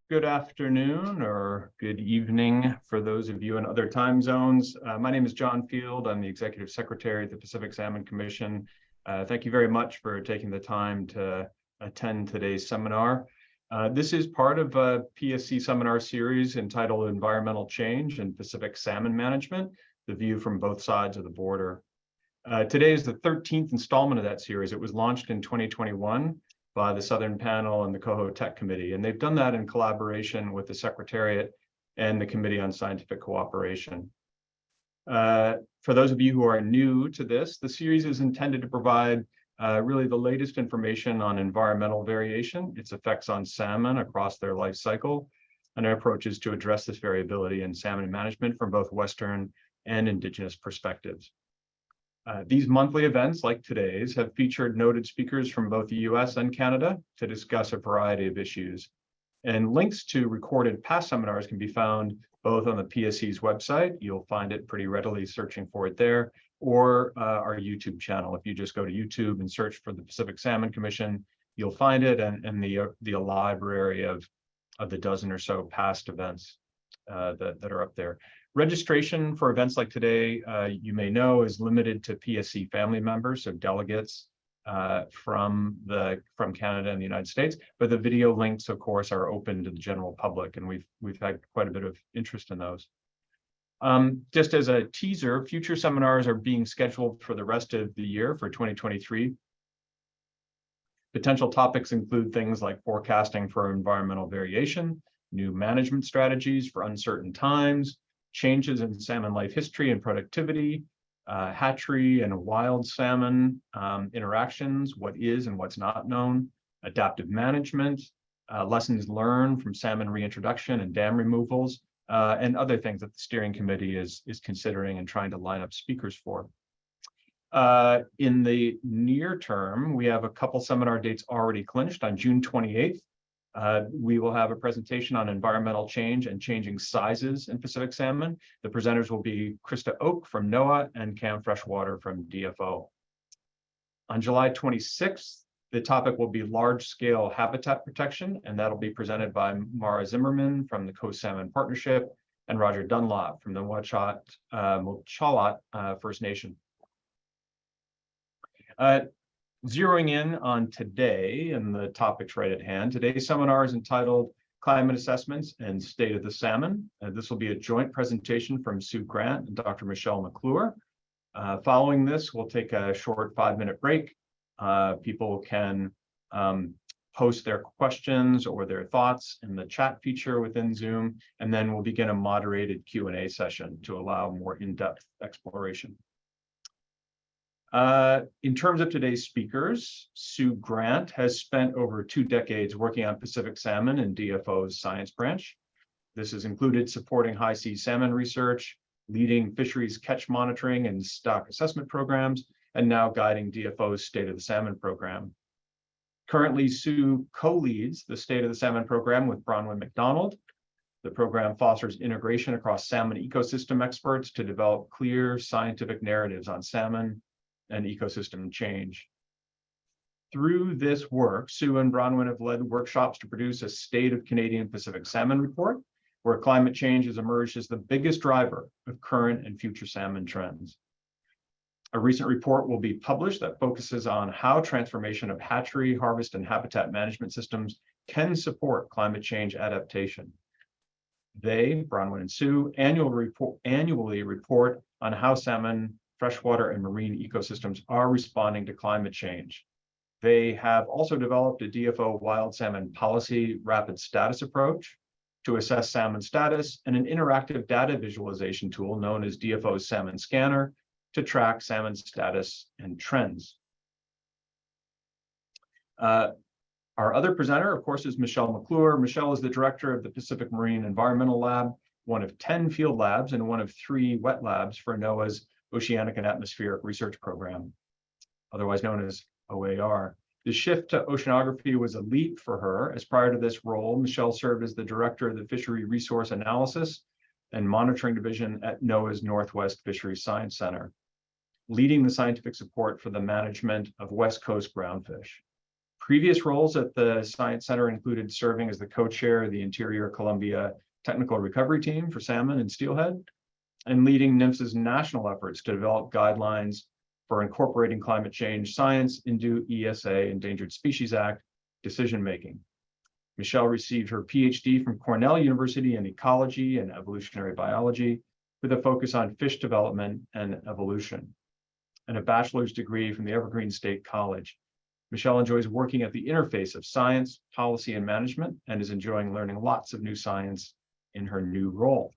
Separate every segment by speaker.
Speaker 1: Good afternoon or good evening for those of you in other time zones. My name is John Field. I'm the Executive Secretary at the Pacific Salmon Commission. Thank you very much for taking the time to attend today's seminar. This is part of a PSC Seminar Series entitled Environmental Change and Pacific Salmon Management, the view from both sides of the border. Today is the 13th installment of that series. It was launched in 2021. By the Southern Panel and the Coho Tech Committee. And they've done that in collaboration with the Secretariat and the Committee on Scientific Cooperation. For those of you who are new to this, the series is intended to provide really the latest information on environmental variation, its effects on salmon across their life cycle, and our approaches to address this variability in salmon management from both Western and Indigenous perspectives. These monthly events, like today's, have featured noted speakers from both the US and Canada to discuss a variety of issues. And links to recorded past seminars can be found both on the PSC's website, you'll find it pretty readily searching for it there, or our YouTube channel. If you just go to YouTube and search for the Pacific Salmon Commission, you'll find it, and the library of the dozen or so past events that are up there. Registration for events like today, you may know, is limited to PSC family members, so delegates from Canada and the United States. But the video links, of course, are open to the general public, and we've had quite a bit of interest in those. Just as a teaser, future seminars are being scheduled for the rest of the year for 2023. Potential topics include things like forecasting for environmental variation, new management strategies for uncertain times, changes in salmon life history and productivity, hatchery and wild salmon interactions, what is and what's not known, adaptive management, lessons learned from salmon reintroduction and dam removals, and other things that the steering committee is considering and trying to line up speakers for. In the near term, we have a couple seminar dates already clinched. On June 28th, we will have a presentation on environmental change and changing sizes in Pacific salmon. The presenters will be Krista Oak from NOAA and Cam Freshwater from DFO. On July 26th, the topic will be large-scale habitat protection, and that'll be presented by Mara Zimmerman from the Coast Salmon Partnership and Roger Dunlop from the Mochalat First Nation. Zeroing in on today and the topics right at hand, today's seminar is entitled Climate Assessments and State of the Salmon. This will be a joint presentation from Sue Grant and Dr. Michelle McClure. Following this, we'll take a short 5-minute break. People can post their questions or their thoughts in the chat feature within Zoom, and then we'll begin a moderated Q&A session to allow more in-depth exploration. In terms of today's speakers, Sue Grant has spent over 2 decades working on Pacific salmon in DFO's science branch. This has included supporting high sea salmon research, leading fisheries catch monitoring and stock assessment programs, and now guiding DFO's State of the Salmon program. Currently, Sue co-leads the State of the Salmon program with Bronwyn McDonald. The program fosters integration across salmon ecosystem experts to develop clear scientific narratives on salmon and ecosystem change. Through this work, Sue and Bronwyn have led workshops to produce a State of Canadian Pacific Salmon report, where climate change has emerged as the biggest driver of current and future salmon trends. A recent report will be published that focuses on how transformation of hatchery, harvest, and habitat management systems can support climate change adaptation. They, Bronwyn and Sue, annually report on how salmon, freshwater, and marine ecosystems are responding to climate change. They have also developed a DFO wild salmon policy rapid status approach to assess salmon status and an interactive data visualization tool known as DFO's Salmon Scanner to track salmon status and trends. Our other presenter, of course, is Michelle McClure. Michelle is the director of the Pacific Marine Environmental Lab, one of 10 field labs and one of 3 wet labs for NOAA's Oceanic and Atmospheric Research Program, otherwise known as OAR. The shift to oceanography was a leap for her, as prior to this role, Michelle served as the director of the Fishery Resource Analysis and Monitoring Division at NOAA's Northwest Fisheries Science Center, leading the scientific support for the management of West Coast groundfish. Previous roles at the Science Center included serving as the co-chair of the Interior Columbia Technical Recovery Team for salmon and steelhead, and leading NMFS's national efforts to develop guidelines for incorporating climate change science into ESA, Endangered Species Act, decision-making. Michelle received her PhD from Cornell University in ecology and evolutionary biology with a focus on fish development and evolution, and a bachelor's degree from the Evergreen State College. Michelle enjoys working at the interface of science, policy, and management, and is enjoying learning lots of new science in her new role.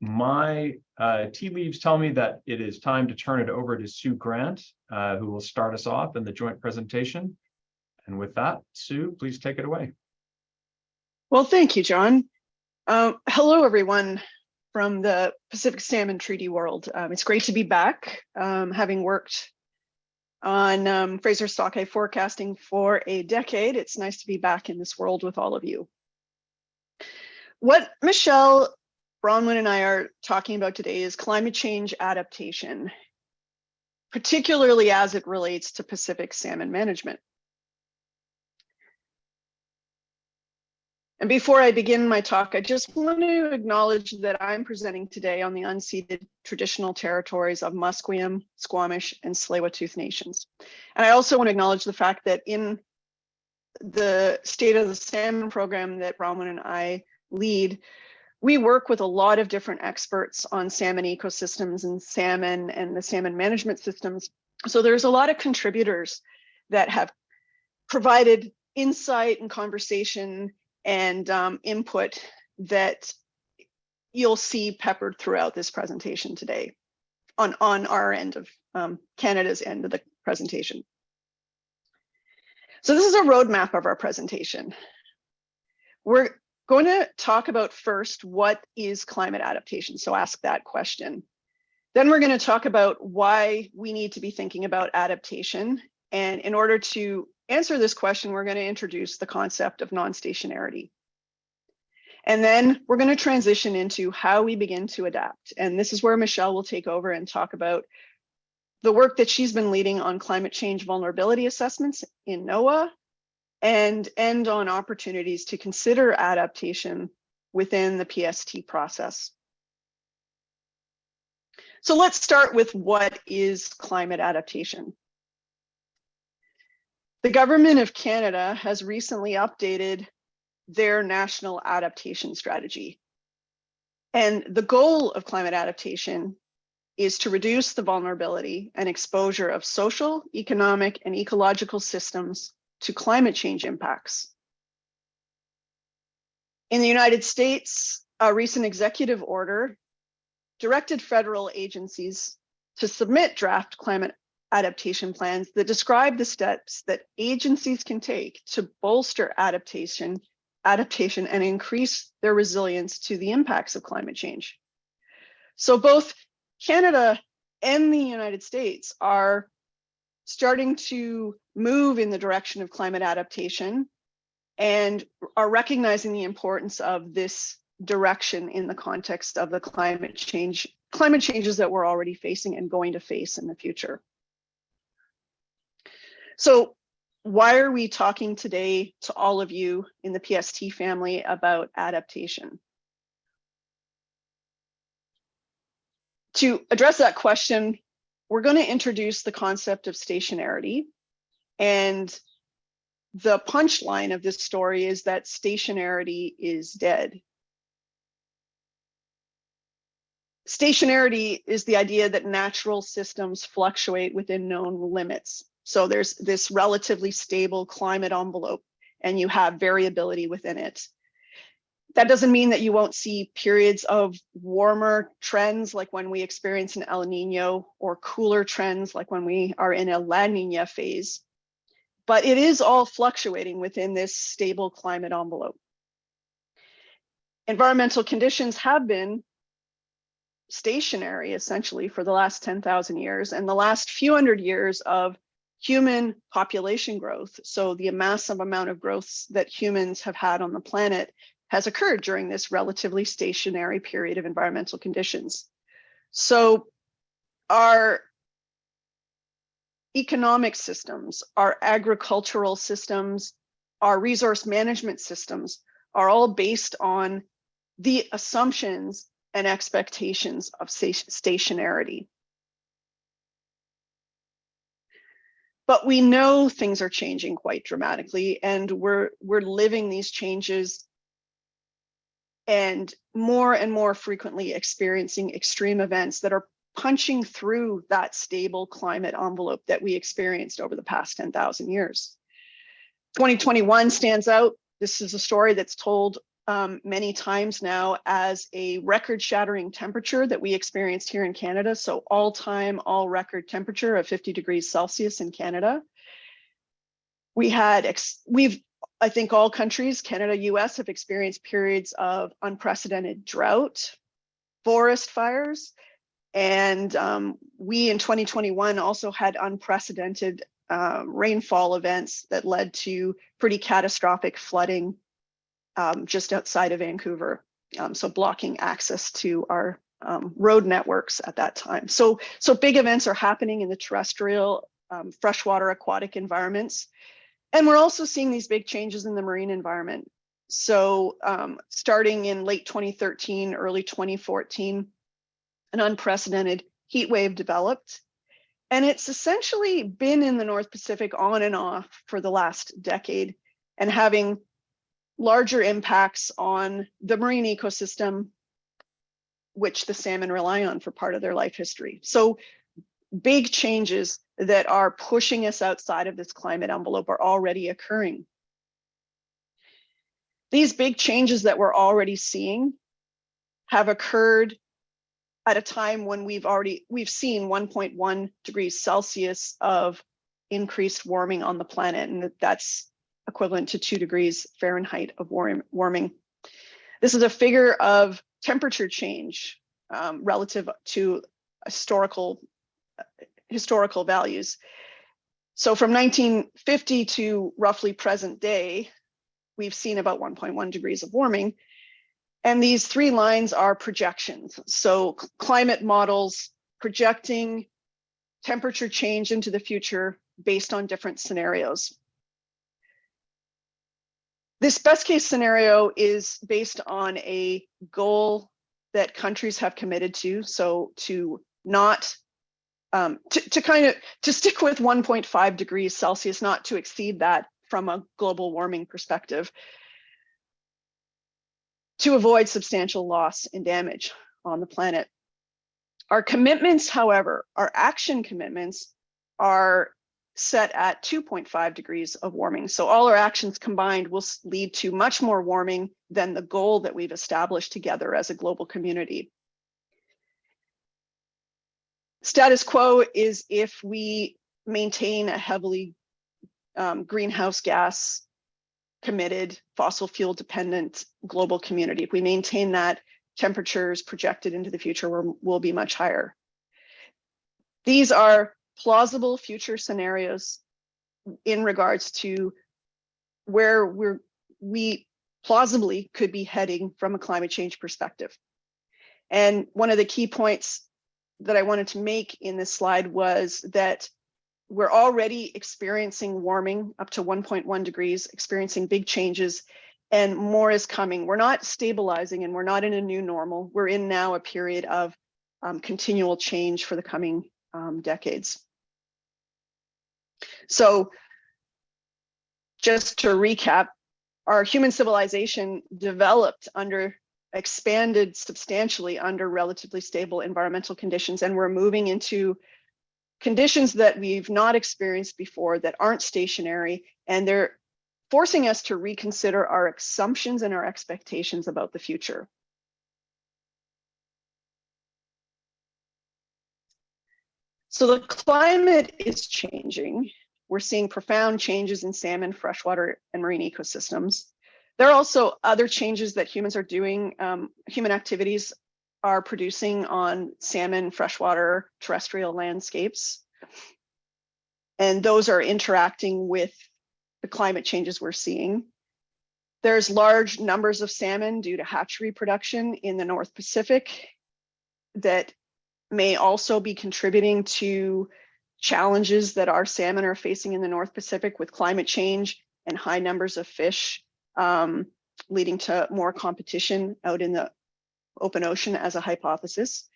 Speaker 1: My tea leaves tell me that it is time to turn it over to Sue Grant, who will start us off in the joint presentation. And with that, Sue, please take it away.
Speaker 2: Well, thank you, John. Hello, everyone from the Pacific Salmon Treaty world. It's great to be back, having worked on Fraser Stockeye forecasting for a decade. It's nice to be back in this world with all of you. What Michelle Bronwyn and I are talking about today is climate change adaptation, particularly as it relates to Pacific salmon management. And before I begin my talk, I just want to acknowledge that I'm presenting today on the unceded traditional territories of Musqueam, Squamish, and Tsleil-Waututh nations. And I also want to acknowledge the fact that in the State of the Salmon program that Bronwyn and I lead, we work with a lot of different experts on salmon ecosystems and the salmon management systems. So there's a lot of contributors that have provided insight and conversation and input that you'll see peppered throughout this presentation today on our end of Canada's end of the presentation. So this is a roadmap of our presentation. We're going to talk about first, what is climate adaptation? So ask that question. Then we're going to talk about why we need to be thinking about adaptation. And in order to answer this question, we're going to introduce the concept of non-stationarity. And then we're going to transition into how we begin to adapt. And this is where Michelle will take over and talk about the work that she's been leading on climate change vulnerability assessments in NOAA, and end on opportunities to consider adaptation within the PST process. So let's start with what is climate adaptation. The Government of Canada has recently updated their national adaptation strategy. And the goal of climate adaptation is to reduce the vulnerability and exposure of social, economic, and ecological systems to climate change impacts. In the United States, a recent executive order directed federal agencies to submit draft climate adaptation plans that describe the steps that agencies can take to bolster adaptation and increase their resilience to the impacts of climate change. So both Canada and the United States are starting to move in the direction of climate adaptation and are recognizing the importance of this direction in the context of the climate changes that we're already facing and going to face in the future. So why are we talking today to all of you in the PST family about adaptation? To address that question, we're going to introduce the concept of stationarity. And the punchline of this story is that stationarity is dead. Stationarity is the idea that natural systems fluctuate within known limits. So there's this relatively stable climate envelope, and you have variability within it. That doesn't mean that you won't see periods of warmer trends, like when we experience an El Nino, or cooler trends, like when we are in a La Nina phase. But it is all fluctuating within this stable climate envelope. Environmental conditions have been stationary, essentially, for the last 10,000 years, and the last few hundred years of human population growth, so the massive amount of growth that humans have had on the planet, has occurred during this relatively stationary period of environmental conditions. So our economic systems, our agricultural systems, our resource management systems are all based on the assumptions and expectations of stationarity. But we know things are changing quite dramatically, and we're living these changes and more frequently experiencing extreme events that are punching through that stable climate envelope that we experienced over the past 10,000 years. 2021 stands out. This is a story that's told many times now as a record-shattering temperature that we experienced here in Canada. So all-time, all-record temperature of 50 degrees Celsius in Canada. I think all countries, Canada, US, have experienced periods of unprecedented drought, forest fires, and we in 2021 also had unprecedented rainfall events that led to pretty catastrophic flooding just outside of Vancouver, so blocking access to our road networks at that time. So big events are happening in the terrestrial, freshwater aquatic environments. And we're also seeing these big changes in the marine environment. So starting in late 2013, early 2014, an unprecedented heat wave developed. And it's essentially been in the North Pacific on and off for the last decade and having larger impacts on the marine ecosystem, which the salmon rely on for part of their life history. So big changes that are pushing us outside of this climate envelope are already occurring. These big changes that we're already seeing have occurred at a time when we've seen 1.1 degrees Celsius of increased warming on the planet, and that's equivalent to 2 degrees Fahrenheit of warming. This is a figure of temperature change relative to historical values. So from 1950 to roughly present day, we've seen about 1.1 degrees of warming. And these three lines are projections. So climate models projecting temperature change into the future based on different scenarios. This best case scenario is based on a goal that countries have committed to. So to not to stick with 1.5 degrees Celsius, not to exceed that from a global warming perspective, to avoid substantial loss and damage on the planet. Our commitments, however, our action commitments are set at 2.5 degrees of warming. So all our actions combined will lead to much more warming than the goal that we've established together as a global community. Status quo is if we maintain a heavily greenhouse gas committed, fossil fuel dependent global community. If we maintain that, temperatures projected into the future will be much higher. These are plausible future scenarios in regards to where we plausibly could be heading from a climate change perspective. And one of the key points that I wanted to make in this slide was that we're already experiencing warming up to 1.1 degrees, experiencing big changes, and more is coming. We're not stabilizing and we're not in a new normal. We're in now a period of continual change for the coming decades. So just to recap, our human civilization developed expanded substantially under relatively stable environmental conditions, and we're moving into conditions that we've not experienced before, that aren't stationary, and they're forcing us to reconsider our assumptions and our expectations about the future. So the climate is changing. We're seeing profound changes in salmon, freshwater, and marine ecosystems. There are also other changes that humans are doing. Human activities are producing on salmon, freshwater, terrestrial landscapes. And those are interacting with the climate changes we're seeing. There's large numbers of salmon due to hatchery production in the North Pacific that may also be contributing to challenges that our salmon are facing in the North Pacific with climate change and high numbers of fish, leading to more competition out in the open ocean as a hypothesis.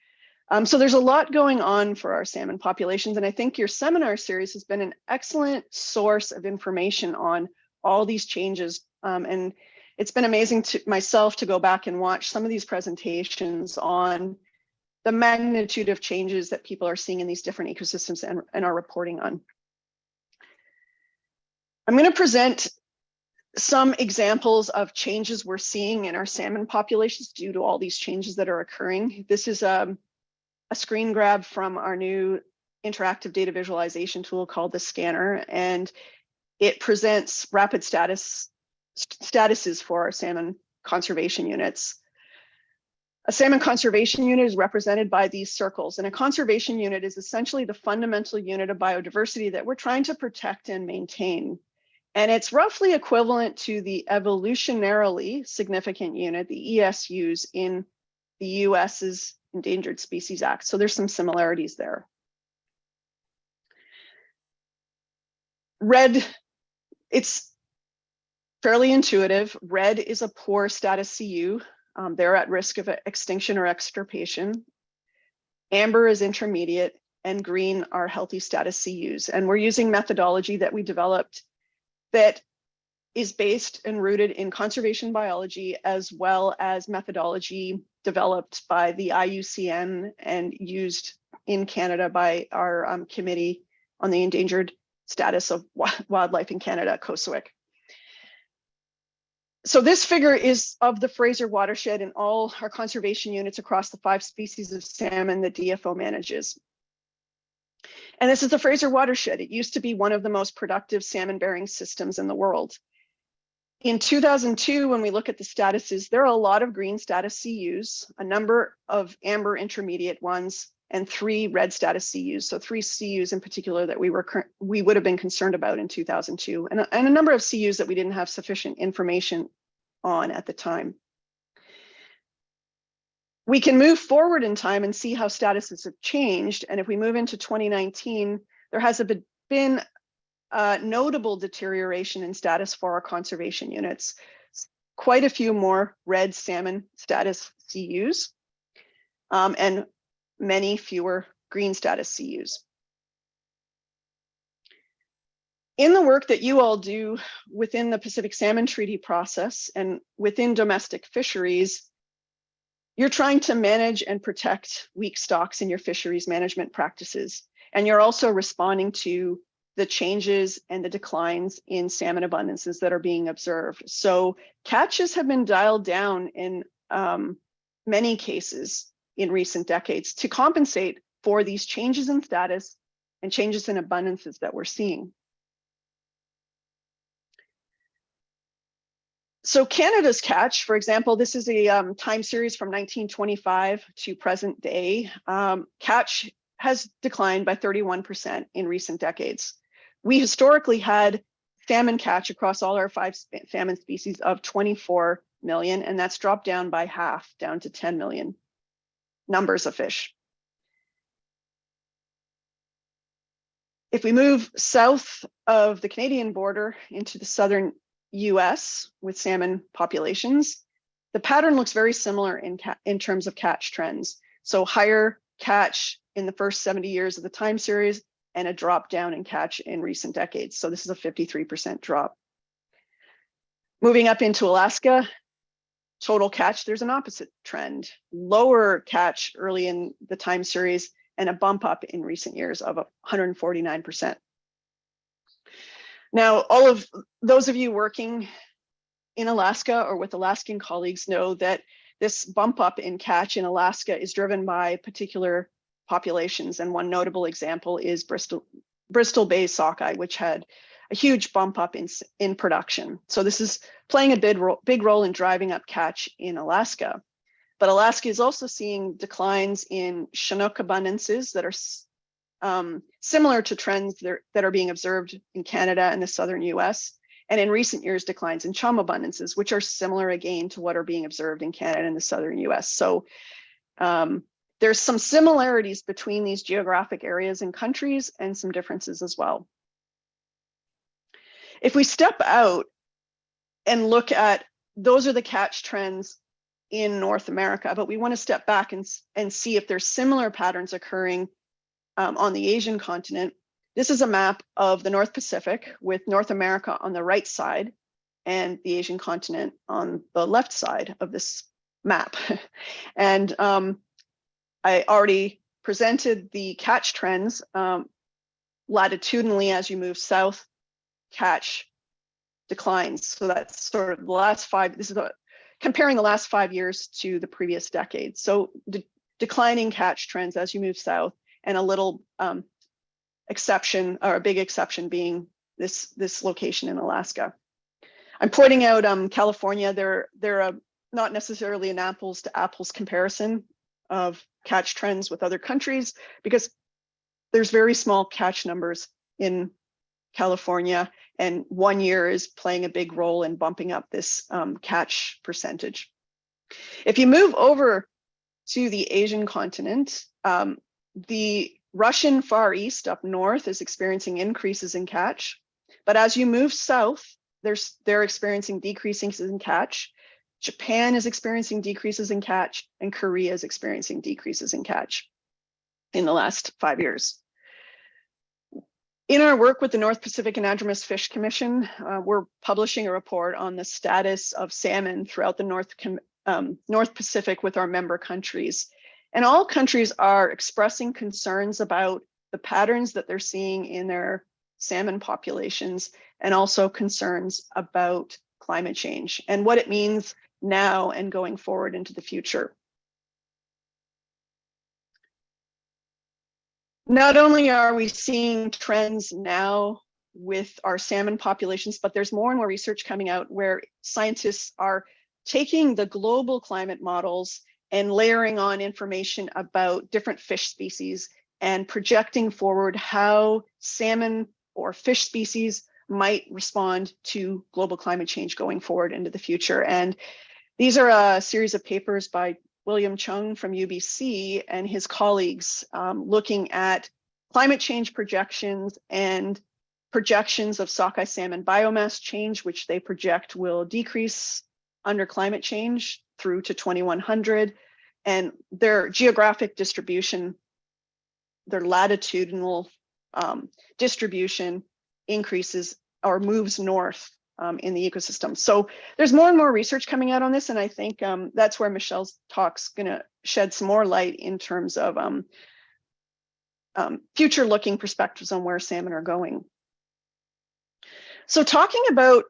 Speaker 2: So there's a lot going on for our salmon populations, and I think your seminar series has been an excellent source of information on all these changes. And it's been amazing to myself to go back and watch some of these presentations on the magnitude of changes that people are seeing in these different ecosystems and are reporting on. I'm going to present some examples of changes we're seeing in our salmon populations due to all these changes that are occurring. This is a screen grab from our new interactive data visualization tool called the Scanner, and it presents rapid statuses for our salmon conservation units. A salmon conservation unit is represented by these circles, and a conservation unit is essentially the fundamental unit of biodiversity that we're trying to protect and maintain. And it's roughly equivalent to the evolutionarily significant unit, the ESUs, in the US's Endangered Species Act. So there's some similarities there. Red, it's fairly intuitive. Red is a poor status CU. They're at risk of extinction or extirpation. Amber is intermediate, and green are healthy status CUs. And we're using methodology that we developed that is based and rooted in conservation biology, as well as methodology developed by the IUCN and used in Canada by our Committee on the Endangered Status of Wildlife in Canada, COSWIC. So this figure is of the Fraser watershed and all our conservation units across the 5 species of salmon that DFO manages. And this is the Fraser watershed. It used to be one of the most productive salmon-bearing systems in the world. In 2002, when we look at the statuses, there are a lot of green status CUs, a number of amber intermediate ones, and 3 red status CUs. So 3 CUs in particular that we would have been concerned about in 2002, and a number of CUs that we didn't have sufficient information on at the time. We can move forward in time and see how statuses have changed. And if we move into 2019, there has been notable deterioration in status for our conservation units. Quite a few more red salmon status CUs and many fewer green status CUs. In the work that you all do within the Pacific Salmon Treaty process and within domestic fisheries, you're trying to manage and protect weak stocks in your fisheries management practices. And you're also responding to the changes and the declines in salmon abundances that are being observed. So catches have been dialed down in many cases in recent decades to compensate for these changes in status and changes in abundances that we're seeing. So Canada's catch, for example, this is a time series from 1925 to present day. Catch has declined by 31% in recent decades. We historically had salmon catch across all our 5 salmon species of 24 million, and that's dropped down by half, down to 10 million numbers of fish. If we move south of the Canadian border into the southern US with salmon populations, the pattern looks very similar in terms of catch trends. So higher catch in the first 70 years of the time series and a drop down in catch in recent decades. So this is a 53% drop. Moving up into Alaska, total catch, there's an opposite trend. Lower catch early in the time series and a bump up in recent years of 149%. Now, all of those of you working in Alaska or with Alaskan colleagues know that this bump up in catch in Alaska is driven by particular populations. And one notable example is Bristol Bay sockeye, which had a huge bump up in production. So this is playing a big role in driving up catch in Alaska. But Alaska is also seeing declines in Chinook abundances that are similar to trends that are being observed in Canada and the southern US, and in recent years, declines in chum abundances, which are similar again to what are being observed in Canada and the southern US. So there's some similarities between these geographic areas and countries and some differences as well. If we step out and look at, those are the catch trends in North America, but we want to step back and see if there's similar patterns occurring on the Asian continent. This is a map of the North Pacific with North America on the right side and the Asian continent on the left side of this map. And I already presented the catch trends. Latitudinally, as you move south, catch declines. So that's sort of the last five, this is comparing the last 5 years to the previous decade. So declining catch trends as you move south, and a little exception, or a big exception, being this location in Alaska. I'm pointing out California. They're not necessarily an apples to apples comparison of catch trends with other countries, because there's very small catch numbers in California, and 1 year is playing a big role in bumping up this catch percentage. If you move over to the Asian continent, the Russian Far East up north is experiencing increases in catch, but as you move south, they're experiencing decreases in catch. Japan is experiencing decreases in catch, and Korea is experiencing decreases in catch in the last 5 years. In our work with the North Pacific Anadromous Fish Commission, we're publishing a report on the status of salmon throughout the North Pacific with our member countries. And all countries are expressing concerns about the patterns that they're seeing in their salmon populations, and also concerns about climate change and what it means now and going forward into the future. Not only are we seeing trends now with our salmon populations, but there's more and more research coming out where scientists are taking the global climate models and layering on information about different fish species and projecting forward how salmon or fish species might respond to global climate change going forward into the future. And these are a series of papers by William Chung from UBC and his colleagues looking at climate change projections and projections of sockeye salmon biomass change, which they project will decrease under climate change through to 2100, and their geographic distribution, their latitudinal distribution increases or moves north in the ecosystem. So there's more and more research coming out on this, and I think that's where Michelle's talk's gonna shed some more light in terms of future-looking perspectives on where salmon are going. So talking about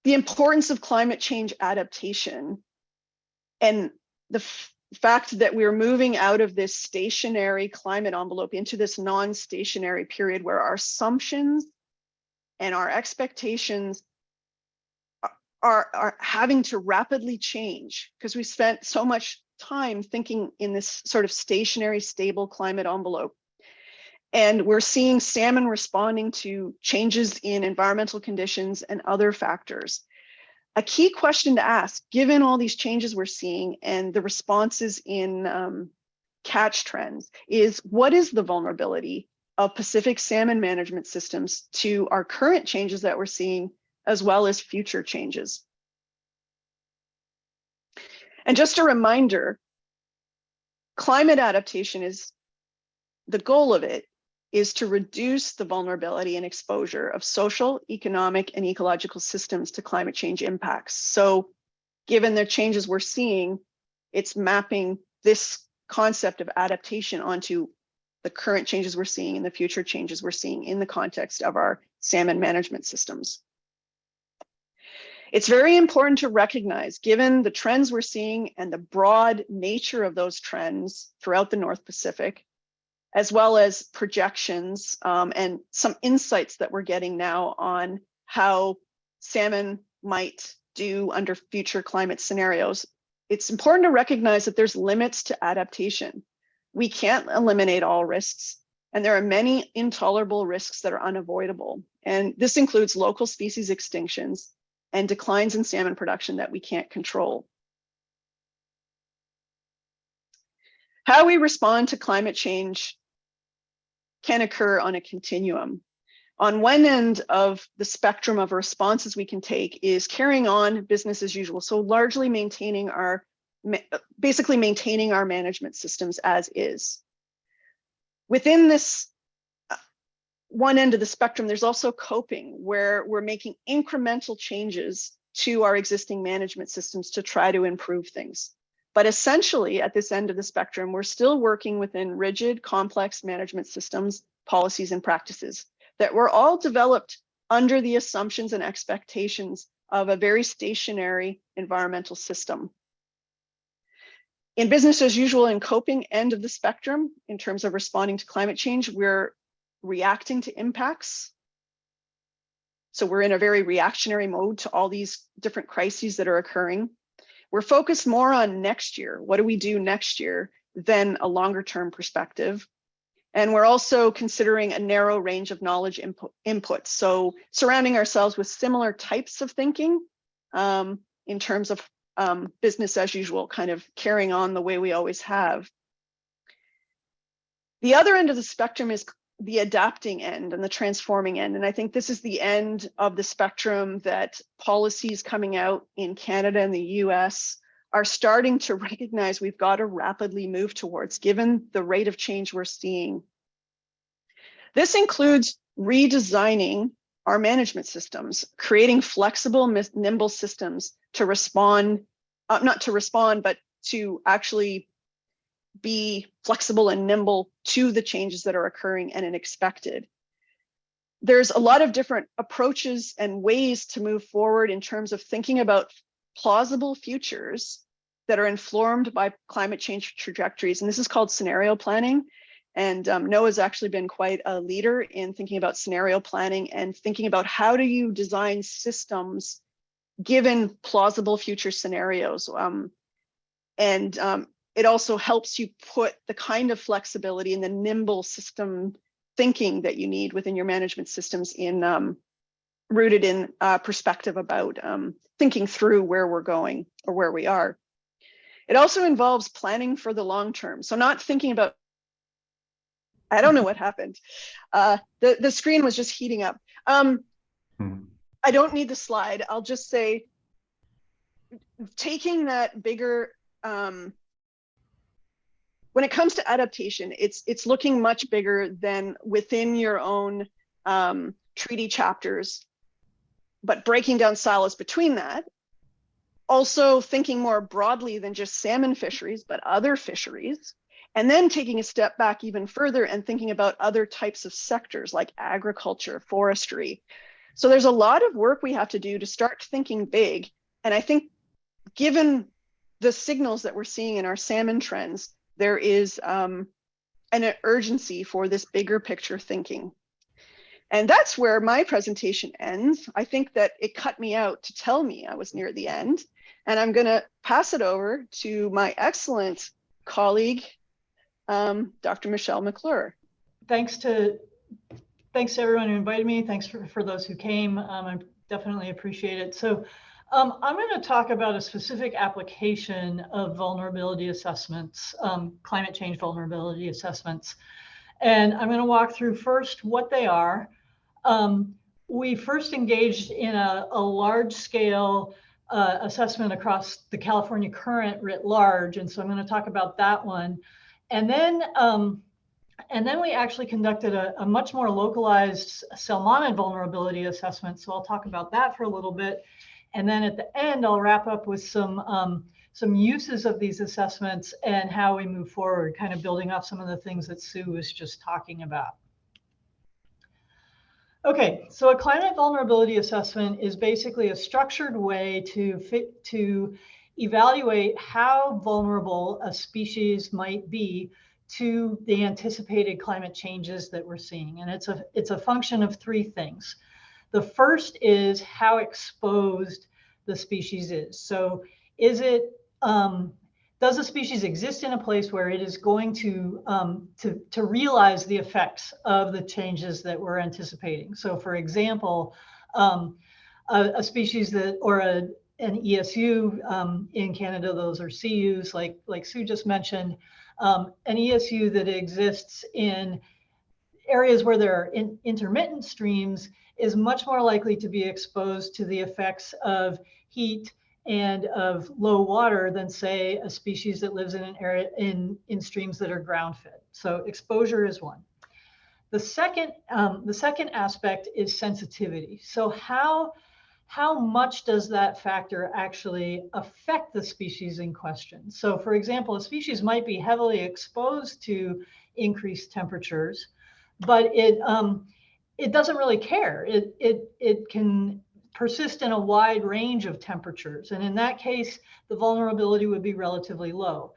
Speaker 2: the importance of climate change adaptation and the fact that we're moving out of this stationary climate envelope into this non-stationary period where our assumptions and our expectations are having to rapidly change, because we spent so much time thinking in this sort of stationary, stable climate envelope. And we're seeing salmon responding to changes in environmental conditions and other factors. A key question to ask, given all these changes we're seeing and the responses in catch trends, is what is the vulnerability of Pacific salmon management systems to our current changes that we're seeing, as well as future changes? And just a reminder, climate adaptation is, the goal of it is to reduce the vulnerability and exposure of social, economic, and ecological systems to climate change impacts. So given the changes we're seeing, it's mapping this concept of adaptation onto the current changes we're seeing and the future changes we're seeing in the context of our salmon management systems. It's very important to recognize, given the trends we're seeing and the broad nature of those trends throughout the North Pacific, as well as projections and some insights that we're getting now on how salmon might do under future climate scenarios, it's important to recognize that there's limits to adaptation. We can't eliminate all risks, and there are many intolerable risks that are unavoidable. And this includes local species extinctions and declines in salmon production that we can't control. How we respond to climate change can occur on a continuum. On one end of the spectrum of responses we can take is carrying on business as usual. So largely basically maintaining our management systems as is. Within this one end of the spectrum, there's also coping, where we're making incremental changes to our existing management systems to try to improve things. But essentially, at this end of the spectrum, we're still working within rigid, complex management systems, policies, and practices that were all developed under the assumptions and expectations of a very stationary environmental system. In business as usual and coping end of the spectrum, in terms of responding to climate change, we're reacting to impacts. So we're in a very reactionary mode to all these different crises that are occurring. We're focused more on next year. What do we do next year than a longer term perspective? And we're also considering a narrow range of knowledge inputs. So surrounding ourselves with similar types of thinking in terms of business as usual, kind of carrying on the way we always have. The other end of the spectrum is the adapting end and the transforming end. And I think this is the end of the spectrum that policies coming out in Canada and the US are starting to recognize we've got to rapidly move towards, given the rate of change we're seeing. This includes redesigning our management systems, creating flexible, nimble systems to respond, not to respond, but to actually be flexible and nimble to the changes that are occurring and unexpected. There's a lot of different approaches and ways to move forward in terms of thinking about plausible futures that are informed by climate change trajectories. And this is called scenario planning. And NOAA's actually been quite a leader in thinking about scenario planning and thinking about how do you design systems given plausible future scenarios. It also helps you put the kind of flexibility and the nimble system thinking that you need within your management systems in rooted in perspective about thinking through where we're going or where we are. It also involves planning for the long term. So not thinking about, I don't know what happened. The screen was just heating up. I don't need the slide. I'll just say, taking that bigger, when it comes to adaptation, it's looking much bigger than within your own treaty chapters, but breaking down silos between that. Also thinking more broadly than just salmon fisheries, but other fisheries, and then taking a step back even further and thinking about other types of sectors like agriculture, forestry. So there's a lot of work we have to do to start thinking big. And I think given the signals that we're seeing in our salmon trends, there is an urgency for this bigger picture thinking. And that's where my presentation ends. I think that it cut me out to tell me I was near the end. And I'm going to pass it over to my excellent colleague, Dr. Michelle McClure.
Speaker 3: Thanks to everyone who invited me. Thanks for those who came. I definitely appreciate it. So I'm going to talk about a specific application of vulnerability assessments, climate change vulnerability assessments. And I'm going to walk through first what they are. We first engaged in a large-scale assessment across the California current writ large. And so I'm going to talk about that one. And then we actually conducted a much more localized Salmon vulnerability assessment. So I'll talk about that for a little bit. And then at the end, I'll wrap up with some uses of these assessments and how we move forward, kind of building off some of the things that Sue was just talking about. Okay, so a climate vulnerability assessment is basically a structured way to evaluate how vulnerable a species might be to the anticipated climate changes that we're seeing. And it's a function of three things. The first is how exposed the species is. So is it, does a species exist in a place where it is going to realize the effects of the changes that we're anticipating? So for example, a species that, or an ESU. In Canada, those are CUs, like Sue just mentioned. An ESU that exists in areas where there are intermittent streams is much more likely to be exposed to the effects of heat and of low water than, say, a species that lives in an area in streams that are ground fed. So exposure is one. The second aspect is sensitivity. So how much does that factor actually affect the species in question? So for example, a species might be heavily exposed to increased temperatures, but it doesn't really care. It can persist in a wide range of temperatures. And in that case, the vulnerability would be relatively low.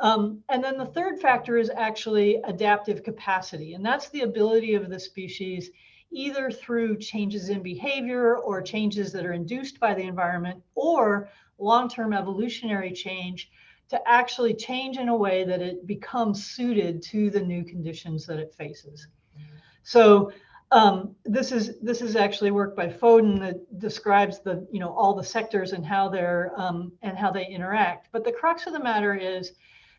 Speaker 3: And then the third factor is actually adaptive capacity. And that's the ability of the species, either through changes in behavior or changes that are induced by the environment, or long-term evolutionary change, to actually change in a way that it becomes suited to the new conditions that it faces. So this is actually work by Foden that describes all the sectors and how they interact. But the crux of the matter is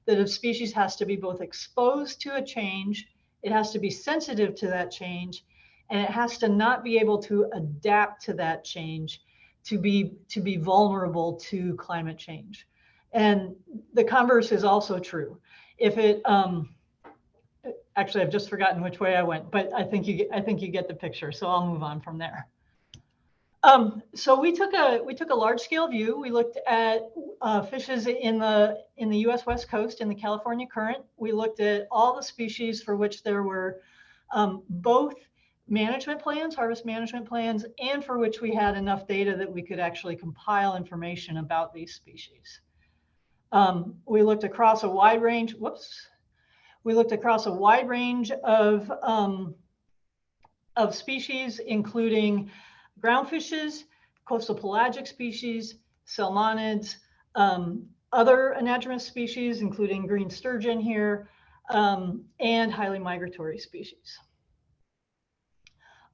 Speaker 3: that a species has to be both exposed to a change, it has to be sensitive to that change, and it has to not be able to adapt to that change to be vulnerable to climate change. And the converse is also true. If it actually, I've just forgotten which way I went, but I think you get the picture. So I'll move on from there. So we took a large scale view. We looked at fishes in the U.S. West Coast in the California current. We looked at all the species for which there were both management plans, harvest management plans, and for which we had enough data that we could actually compile information about these species. We looked across a wide range. We looked across a wide range of species, including groundfishes, coastal pelagic species, salmonids, other anadromous species, including green sturgeon here, and highly migratory species.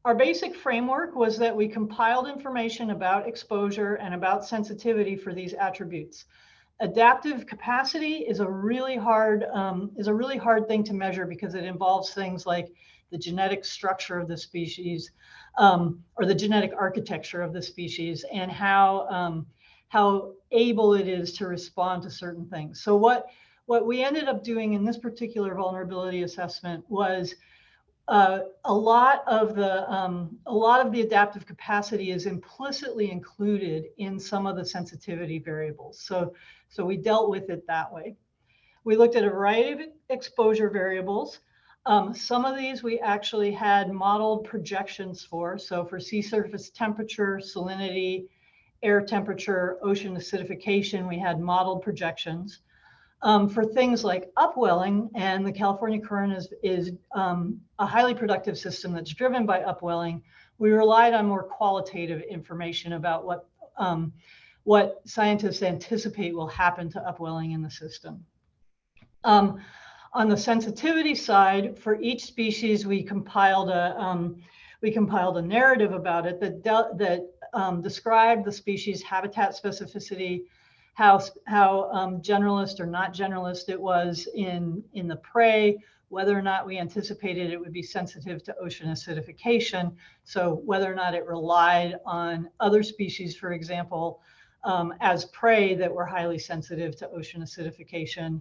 Speaker 3: Our basic framework was that we compiled information about exposure and about sensitivity for these attributes. Adaptive capacity is a really hard thing to measure because it involves things like the genetic structure of the species, or the genetic architecture of the species, and how able it is to respond to certain things. So what we ended up doing in this particular vulnerability assessment was a lot of the adaptive capacity is implicitly included in some of the sensitivity variables. So we dealt with it that way. We looked at a variety of exposure variables. Some of these we actually had modeled projections for. So for sea surface temperature, salinity, air temperature, ocean acidification, we had modeled projections. For things like upwelling, and the California current is a highly productive system that's driven by upwelling, we relied on more qualitative information about what scientists anticipate will happen to upwelling in the system. On the sensitivity side, for each species, we compiled a narrative about it that described the species' habitat specificity, how generalist or not generalist it was in the prey, whether or not we anticipated it would be sensitive to ocean acidification, so whether or not it relied on other species, for example, as prey that were highly sensitive to ocean acidification,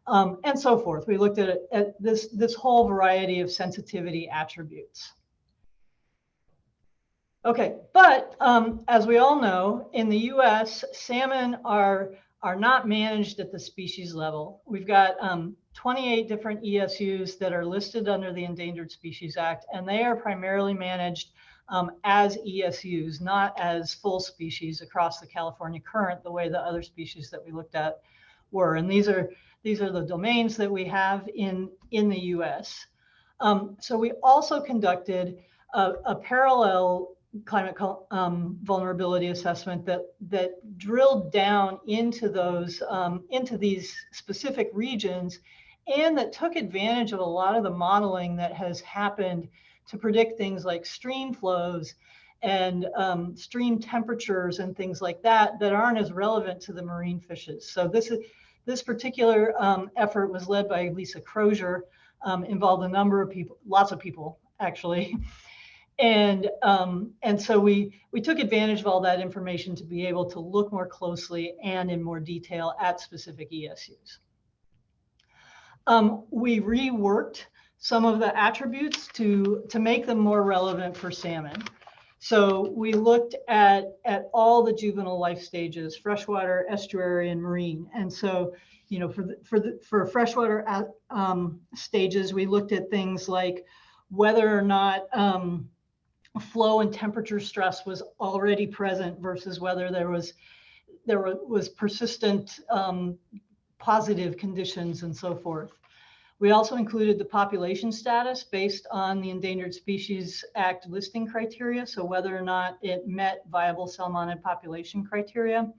Speaker 3: and so forth. We looked at this whole variety of sensitivity attributes. Okay, but as we all know, in the US, salmon are not managed at the species level. We've got 28 different ESUs that are listed under the Endangered Species Act, and they are primarily managed as ESUs, not as full species across the California current, the way the other species that we looked at were. And these are the domains that we have in the US. So we also conducted a parallel climate vulnerability assessment that drilled down into these specific regions, and that took advantage of a lot of the modeling that has happened to predict things like stream flows and stream temperatures and things like that that aren't as relevant to the marine fishes. So this particular effort was led by Lisa Crozier, involved a number of people, lots of people actually. And so we took advantage of all that information to be able to look more closely and in more detail at specific ESUs. We reworked some of the attributes to make them more relevant for salmon. So we looked at all the juvenile life stages: freshwater, estuary, and marine. And so, you know, for freshwater stages, we looked at things like whether or not flow and temperature stress was already present versus whether there was persistent positive conditions and so forth. We also included the population status based on the Endangered Species Act listing criteria, so whether or not it met viable salmonid population criteria.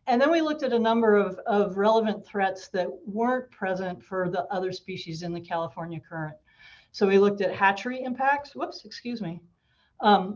Speaker 3: And then we looked at a number of relevant threats that weren't present for the other species in the California current. So we looked at hatchery impacts. Whoops, excuse me.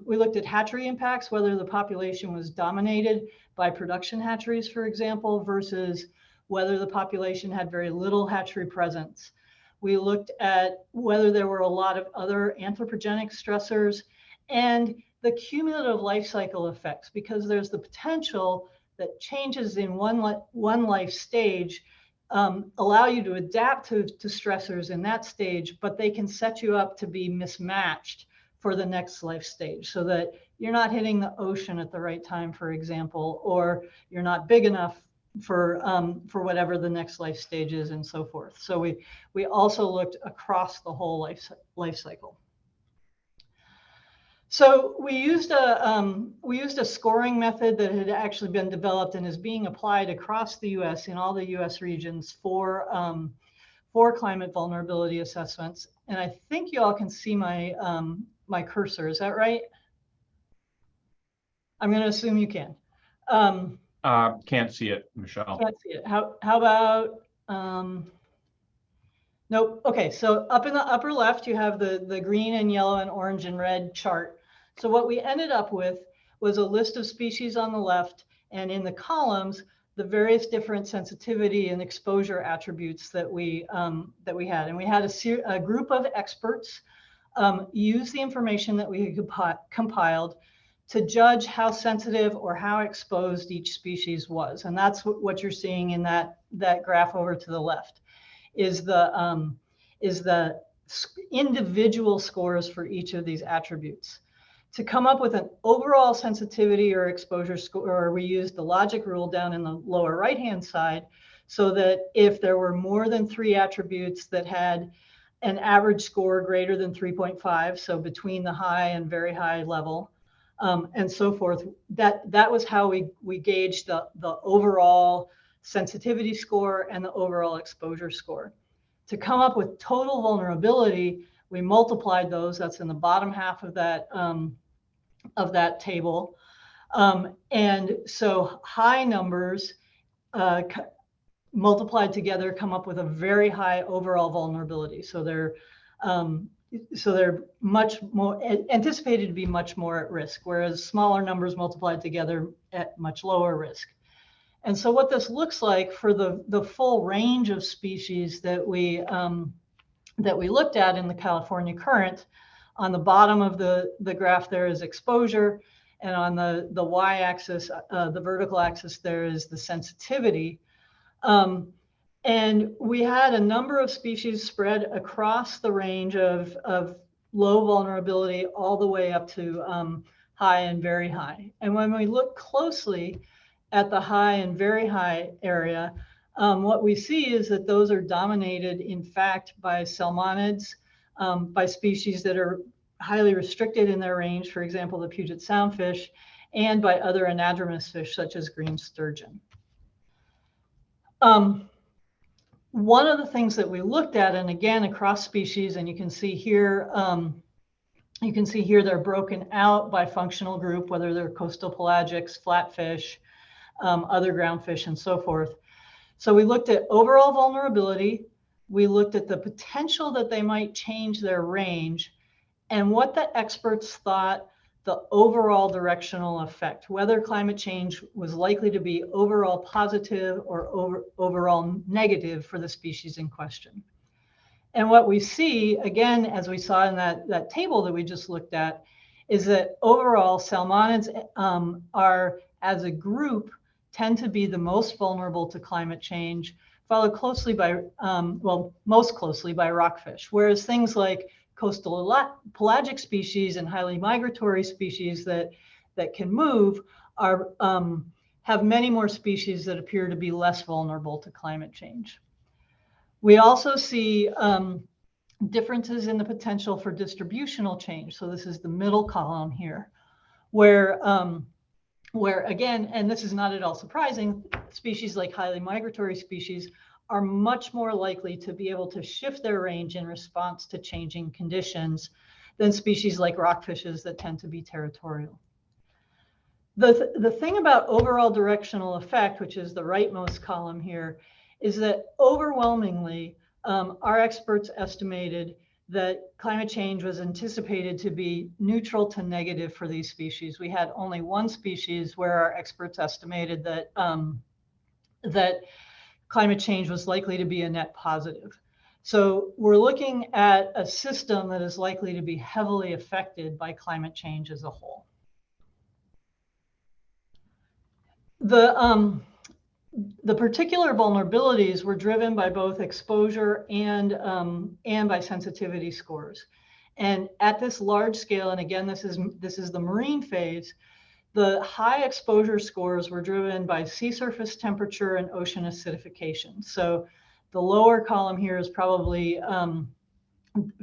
Speaker 3: We looked at hatchery impacts, whether the population was dominated by production hatcheries, for example, versus whether the population had very little hatchery presence. We looked at whether there were a lot of other anthropogenic stressors and the cumulative life cycle effects, because there's the potential that changes in one life stage allow you to adapt to stressors in that stage, but they can set you up to be mismatched for the next life stage, so that you're not hitting the ocean at the right time, for example, or you're not big enough for whatever the next life stage is, and so forth. So we also looked across the whole life cycle. So we used a scoring method that had actually been developed and is being applied across the U.S. in all the U.S. regions for climate vulnerability assessments. And I think you all can see my my cursor. Is that right? I'm going to assume you can.
Speaker 1: Can't see it, Michelle.
Speaker 3: Can't see it. How about, nope. Okay, so up in the upper left, you have the green and yellow and orange and red chart. So what we ended up with was a list of species on the left, and in the columns, the various different sensitivity and exposure attributes that we had. And we had a group of experts use the information that we compiled to judge how sensitive or how exposed each species was. And that's what you're seeing in that graph over to the left, is the individual scores for each of these attributes. To come up with an overall sensitivity or exposure score, we used the logic rule down in the lower right-hand side, so that if there were more than 3 attributes that had an average score greater than 3.5, so between the high and very high level, and so forth, that was how we gauged the overall sensitivity score and the overall exposure score. To come up with total vulnerability, we multiplied those. That's in the bottom half of that table. And so high numbers multiplied together come up with a very high overall vulnerability. So they're much more anticipated to be much more at risk, whereas smaller numbers multiplied together at much lower risk. And so what this looks like for the full range of species that we looked at in the California current, on the bottom of the graph there is exposure, and on the y-axis, the vertical axis, there is the sensitivity. And we had a number of species spread across the range of low vulnerability all the way up to high and very high. And when we look closely at the high and very high area, what we see is that those are dominated, in fact, by salmonids, by species that are highly restricted in their range, for example, the Puget Sound fish, and by other anadromous fish such as green sturgeon. One of the things that we looked at, and again across species, and you can see here they're broken out by functional group, whether they're coastal pelagics, flatfish, other groundfish, and so forth. So we looked at overall vulnerability. We looked at the potential that they might change their range, and what the experts thought the overall directional effect, whether climate change was likely to be overall positive or overall negative for the species in question. And what we see, again, as we saw in that table that we just looked at, is that overall salmonids are, as a group, tend to be the most vulnerable to climate change, followed closely by, most closely by rockfish, whereas things like coastal pelagic species and highly migratory species that can move are have many more species that appear to be less vulnerable to climate change. We also see differences in the potential for distributional change. So this is the middle column here, where again, and this is not at all surprising, species like highly migratory species are much more likely to be able to shift their range in response to changing conditions than species like rockfishes that tend to be territorial. The thing about overall directional effect, which is the rightmost column here, is that overwhelmingly, our experts estimated that climate change was anticipated to be neutral to negative for these species. We had only one species where our experts estimated that that climate change was likely to be a net positive. So we're looking at a system that is likely to be heavily affected by climate change as a whole. The particular vulnerabilities were driven by both exposure and by sensitivity scores. And at this large scale, and again, this is the marine phase, the high exposure scores were driven by sea surface temperature and ocean acidification. So the lower column here is probably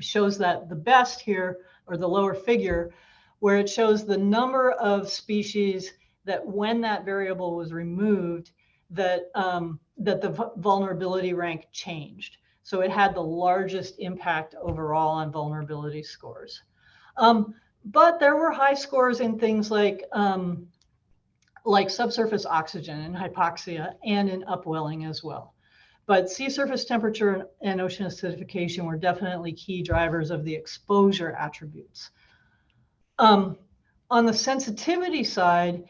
Speaker 3: shows that the best here, or the lower figure, where it shows the number of species that when that variable was removed, that the vulnerability rank changed. So it had the largest impact overall on vulnerability scores. But there were high scores in things like subsurface oxygen and hypoxia and in upwelling as well. But sea surface temperature and ocean acidification were definitely key drivers of the exposure attributes. On the sensitivity side,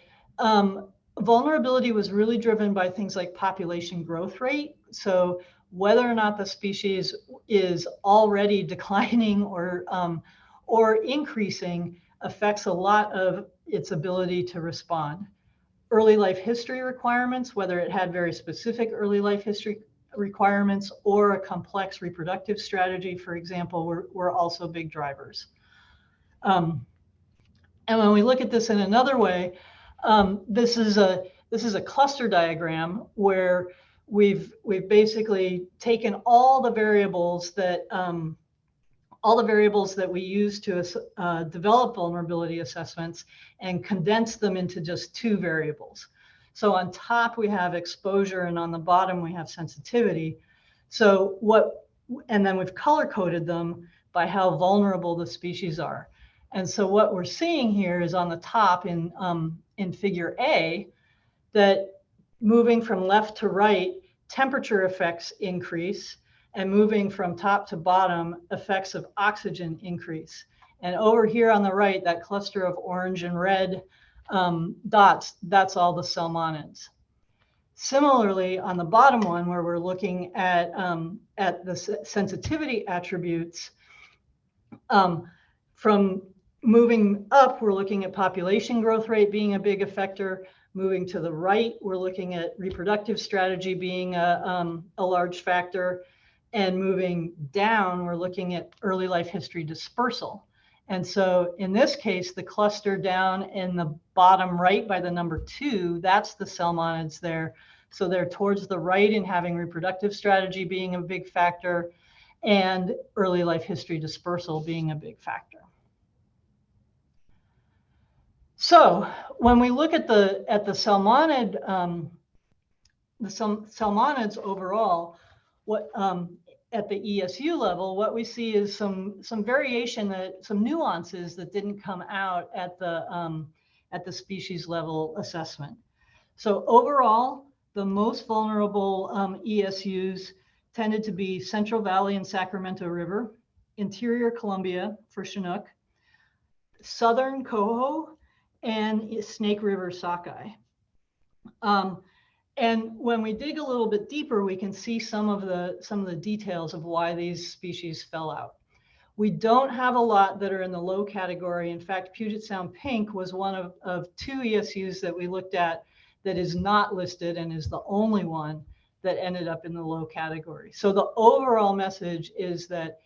Speaker 3: vulnerability was really driven by things like population growth rate. So whether or not the species is already declining or increasing affects a lot of its ability to respond. Early life history requirements, whether it had very specific early life history requirements or a complex reproductive strategy, for example, were also big drivers. And when we look at this in another way, this is a cluster diagram where we've basically taken all the variables that we use to develop vulnerability assessments and condensed them into just two variables. So on top we have exposure, and on the bottom we have sensitivity. And then we've color coded them by how vulnerable the species are. And so what we're seeing here is on the top in figure A, that moving from left to right, temperature effects increase, and moving from top to bottom, effects of oxygen increase. And over here on the right, that cluster of orange and red dots, that's all the salmonids. Similarly, on the bottom one, where we're looking at the sensitivity attributes, from moving up, we're looking at population growth rate being a big effector. Moving to the right, we're looking at reproductive strategy being a large factor. And moving down, we're looking at early life history dispersal. And so in this case, the cluster down in the bottom right by the number 2, that's the salmonids there. So they're towards the right in having reproductive strategy being a big factor and early life history dispersal being a big factor. So when we look at the salmonid, salmonids overall, what at the ESU level, what we see is some variation, some nuances that didn't come out at the species level assessment. So overall, the most vulnerable ESUs tended to be Central Valley and Sacramento River, Interior Columbia for Chinook, southern coho, and Snake River sockeye. And when we dig a little bit deeper, we can see some of the details of why these species fell out. We don't have a lot that are in the low category. In fact, Puget Sound pink was one of 2 ESUs that we looked at that is not listed and is the only one that ended up in the low category. So the overall message is that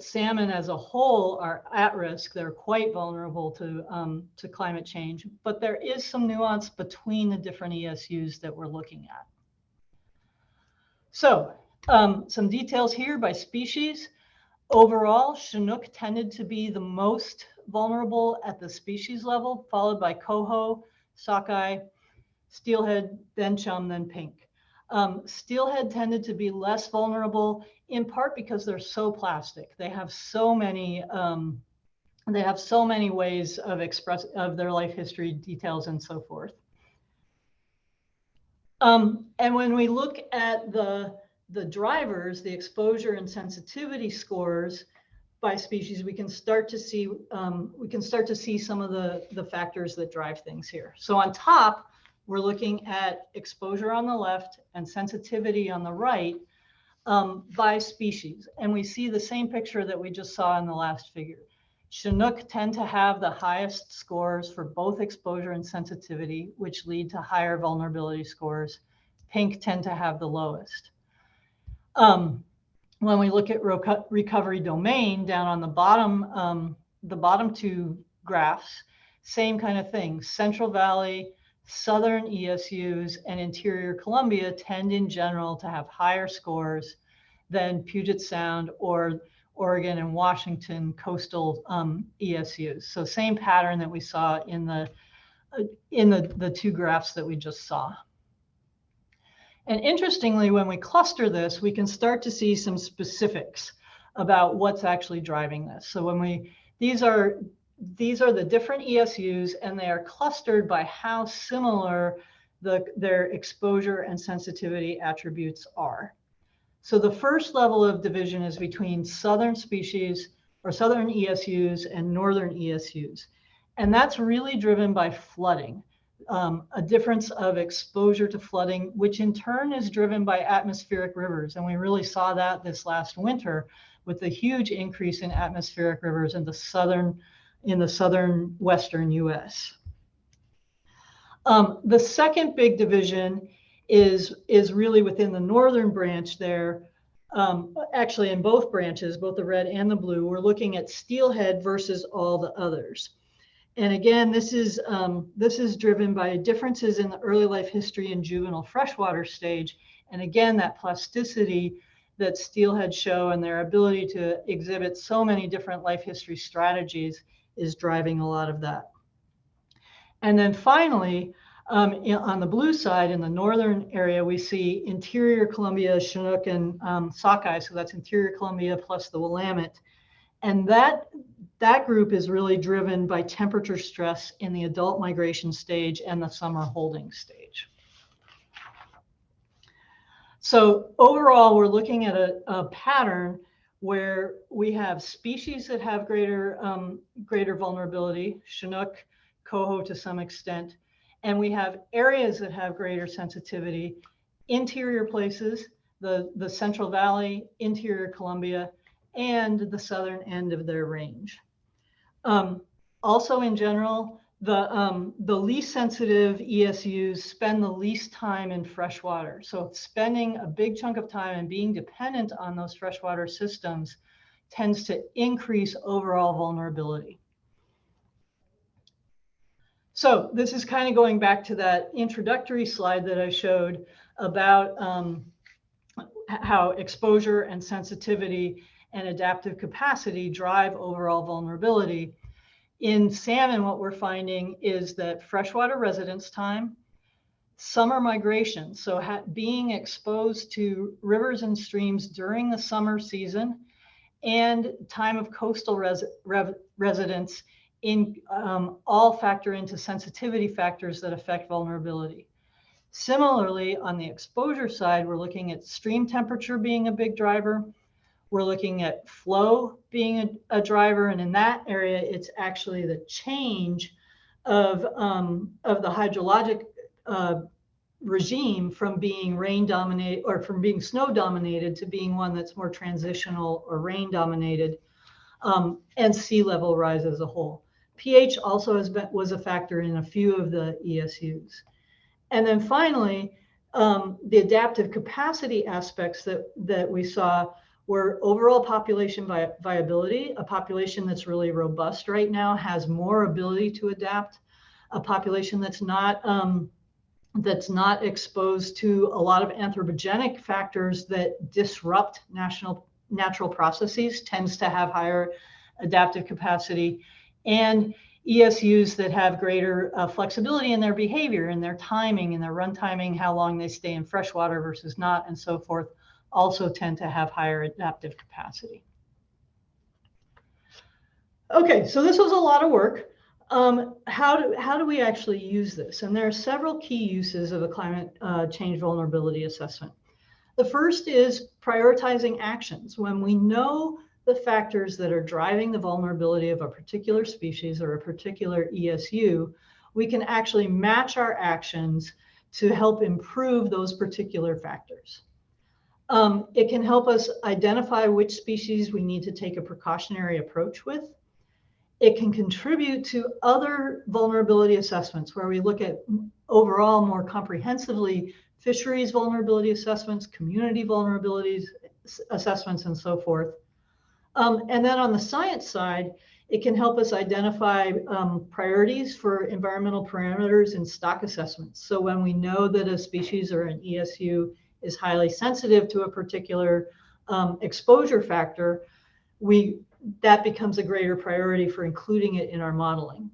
Speaker 3: salmon as a whole are at risk. They're quite vulnerable to climate change, but there is some nuance between the different ESUs that we're looking at. So some details here by species. Overall, Chinook tended to be the most vulnerable at the species level, followed by coho, sockeye, steelhead, then chum, then pink. Steelhead tended to be less vulnerable, in part because they're so plastic. They have so many ways of their life history details and so forth. And when we look at the drivers, the exposure and sensitivity scores by species, we can start to see some of the factors that drive things here. So on top, we're looking at exposure on the left and sensitivity on the right by species. And we see the same picture that we just saw in the last figure. Chinook tend to have the highest scores for both exposure and sensitivity, which lead to higher vulnerability scores. Pink tend to have the lowest. When we look at recovery domain down on the bottom 2 graphs, same kind of thing. Central Valley, Southern ESUs, and Interior Columbia tend in general to have higher scores than Puget Sound or Oregon and Washington coastal ESUs. So same pattern that we saw in the 2 graphs that we just saw. And interestingly, when we cluster this, we can start to see some specifics about what's actually driving this. So these are the different ESUs, and they are clustered by how similar their exposure and sensitivity attributes are. So the first level of division is between southern species or southern ESUs and northern ESUs. And that's really driven by flooding, a difference of exposure to flooding, which in turn is driven by atmospheric rivers. And we really saw that this last winter with the huge increase in atmospheric rivers in the southern western US. The second big division is really within the northern branch there. Actually, in both branches, both the red and the blue, we're looking at steelhead versus all the others. And again, this is driven by differences in the early life history and juvenile freshwater stage. And again, that plasticity that steelhead show and their ability to exhibit so many different life history strategies is driving a lot of that. And then finally, on the blue side, in the northern area, we see Interior Columbia, Chinook, and sockeye. So that's Interior Columbia plus the Willamette. And that group is really driven by temperature stress in the adult migration stage and the summer holding stage. So overall, we're looking at a pattern where we have species that have greater vulnerability, Chinook, coho to some extent, and we have areas that have greater sensitivity, interior places, the Central Valley, Interior Columbia, and the southern end of their range. Also in general, the least sensitive ESUs spend the least time in freshwater. So spending a big chunk of time and being dependent on those freshwater systems tends to increase overall vulnerability. So this is kind of going back to that introductory slide that I showed about how exposure and sensitivity and adaptive capacity drive overall vulnerability. In salmon, what we're finding is that freshwater residence time, summer migration, so being exposed to rivers and streams during the summer season, and time of coastal residence all factor into sensitivity factors that affect vulnerability. Similarly, on the exposure side, we're looking at stream temperature being a big driver. we're looking at flow being a driver. And in that area, it's actually the change of the hydrologic regime from being rain dominated or from being snow dominated to being one that's more transitional or rain dominated, and sea level rise as a whole. pH also was a factor in a few of the ESUs. And then finally, the adaptive capacity aspects that we saw were overall population viability. A population that's really robust right now has more ability to adapt. A population that's not exposed to a lot of anthropogenic factors that disrupt natural processes tends to have higher adaptive capacity, and ESUs that have greater flexibility in their behavior, in their timing, in their run timing, how long they stay in freshwater versus not, and so forth, also tend to have higher adaptive capacity. Okay, so this was a lot of work. How do we actually use this? And there are several key uses of a climate change vulnerability assessment. The first is prioritizing actions. When we know the factors that are driving the vulnerability of a particular species or a particular ESU, we can actually match our actions to help improve those particular factors. It can help us identify which species we need to take a precautionary approach with. It can contribute to other vulnerability assessments where we look at overall more comprehensively fisheries vulnerability assessments, community vulnerabilities assessments, and so forth. And then on the science side, it can help us identify priorities for environmental parameters and stock assessments. So when we know that a species or an ESU is highly sensitive to a particular exposure factor, that becomes a greater priority for including it in our modeling.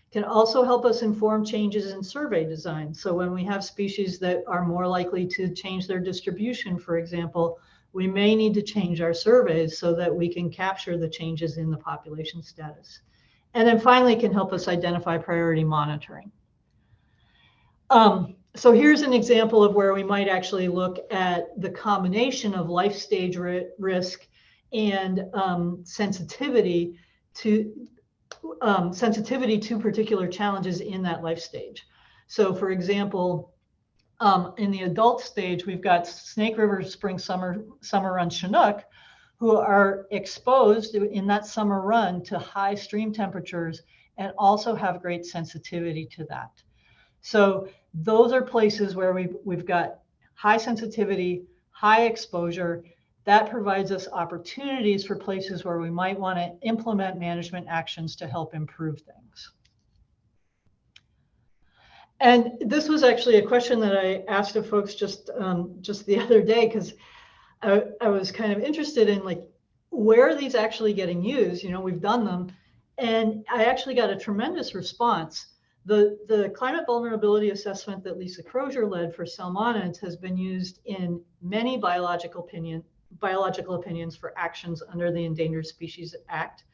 Speaker 3: It can also help us inform changes in survey design. So when we have species that are more likely to change their distribution, for example, we may need to change our surveys so that we can capture the changes in the population status. And then finally, it can help us identify priority monitoring. So here's an example of where we might actually look at the combination of life stage risk and sensitivity to particular challenges in that life stage. So for example, in the adult stage, we've got Snake River spring summer run Chinook who are exposed in that summer run to high stream temperatures and also have great sensitivity to that. So those are places where we've got high sensitivity, high exposure. That provides us opportunities for places where we might want to implement management actions to help improve things. And this was actually a question that I asked of folks just the other day, because I was kind of interested in, like, where are these actually getting used? You know, we've done them, and I actually got a tremendous response. The climate vulnerability assessment that Lisa Crozier led for salmonids has been used in many biological opinions for actions under the Endangered Species Act.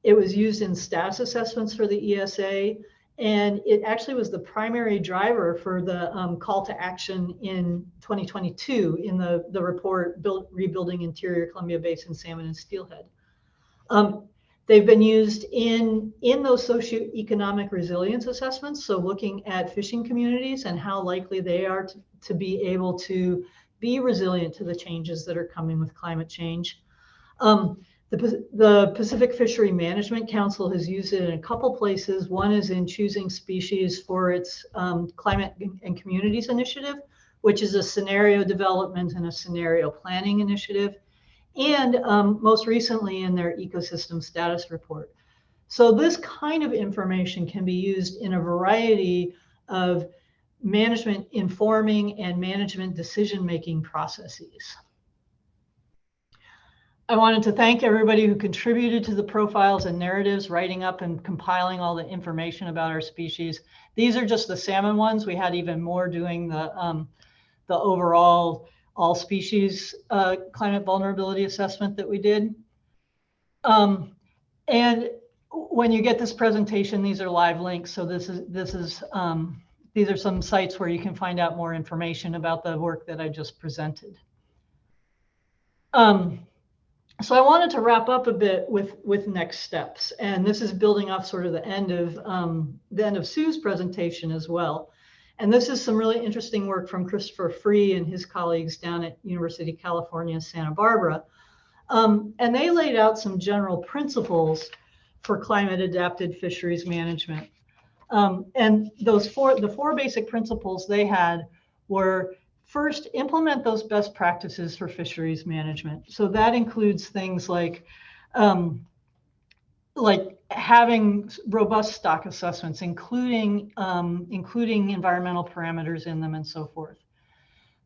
Speaker 3: It was used in status assessments for the ESA, and it actually was the primary driver for the call to action in 2022 in the report Rebuilding Interior Columbia Basin Salmon and Steelhead. They've been used in those socioeconomic resilience assessments, so looking at fishing communities and how likely they are to be able to be resilient to the changes that are coming with climate change. The Pacific Fishery Management Council has used it in a couple places. One is in choosing species for its Climate and Communities Initiative, which is a scenario development and a scenario planning initiative, and most recently in their ecosystem status report. So this kind of information can be used in a variety of management informing and management decision-making processes. I wanted to thank everybody who contributed to the profiles and narratives, writing up and compiling all the information about our species. These are just the salmon ones. We had even more doing the overall all species climate vulnerability assessment that we did. And when you get this presentation, these are live links. So these are some sites where you can find out more information about the work that I just presented. So I wanted to wrap up a bit with next steps, and this is building off sort of the end of Sue's presentation as well. And this is some really interesting work from Christopher Free and his colleagues down at University of California, Santa Barbara. And they laid out some general principles for climate adapted fisheries management. And the four basic principles they had were: first, implement those best practices for fisheries management. So that includes things like having robust stock assessments, including environmental parameters in them and so forth.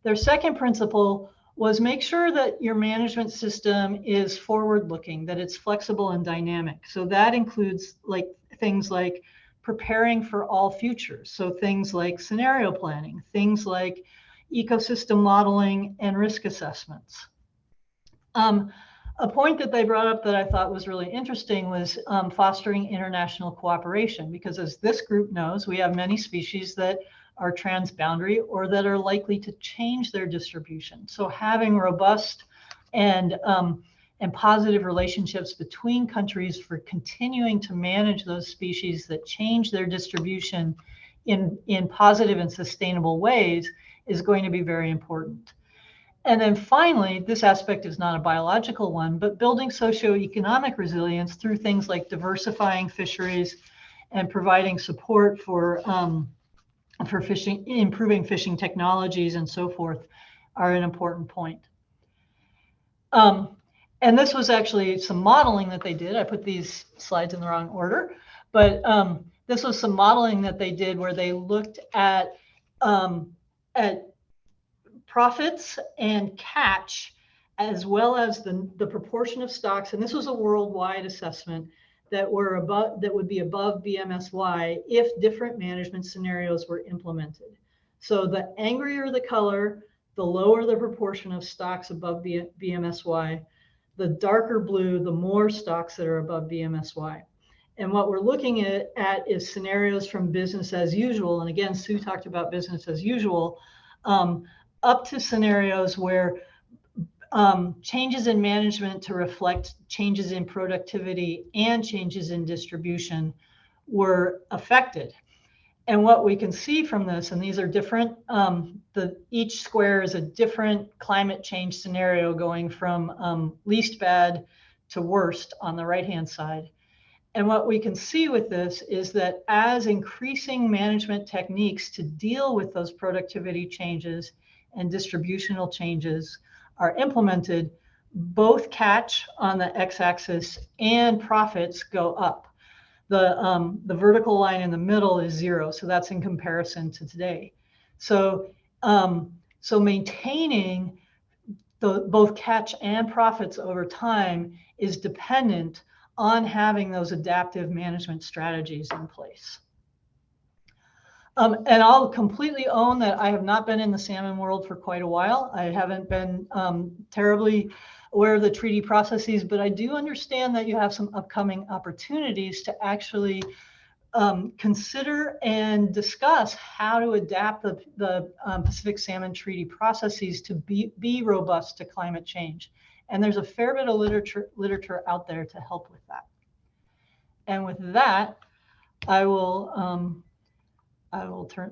Speaker 3: Their second principle was make sure that your management system is forward-looking, that it's flexible and dynamic. So that includes things like preparing for all futures. So things like scenario planning, things like ecosystem modeling and risk assessments. A point that they brought up that I thought was really interesting was fostering international cooperation, because as this group knows, we have many species that are transboundary or that are likely to change their distribution. So having robust and positive relationships between countries for continuing to manage those species that change their distribution in positive and sustainable ways is going to be very important. And then finally, this aspect is not a biological one, but building socioeconomic resilience through things like diversifying fisheries and providing support for fishing, improving fishing technologies and so forth are an important point. And this was actually some modeling that they did. I put these slides in the wrong order, but this was some modeling that they did where they looked at profits and catch, as well as the proportion of stocks. And this was a worldwide assessment that would be above BMSY if different management scenarios were implemented. So the angrier the color, the lower the proportion of stocks above BMSY. The darker blue, the more stocks that are above BMSY. And what we're looking at is scenarios from business as usual. And again, Sue talked about business as usual, up to scenarios where changes in management to reflect changes in productivity and changes in distribution were affected. And what we can see from this, and these are different, each square is a different climate change scenario going from least bad to worst on the right-hand side. And what we can see with this is that as increasing management techniques to deal with those productivity changes and distributional changes are implemented, both catch on the x-axis and profits go up. The vertical line in the middle is 0, so that's in comparison to today. So maintaining both catch and profits over time is dependent on having those adaptive management strategies in place. And I'll completely own that I have not been in the salmon world for quite a while. I haven't been terribly aware of the treaty processes, but I do understand that you have some upcoming opportunities to actually consider and discuss how to adapt the Pacific Salmon Treaty processes to be robust to climate change. And there's a fair bit of literature out there to help with that. And with that, I will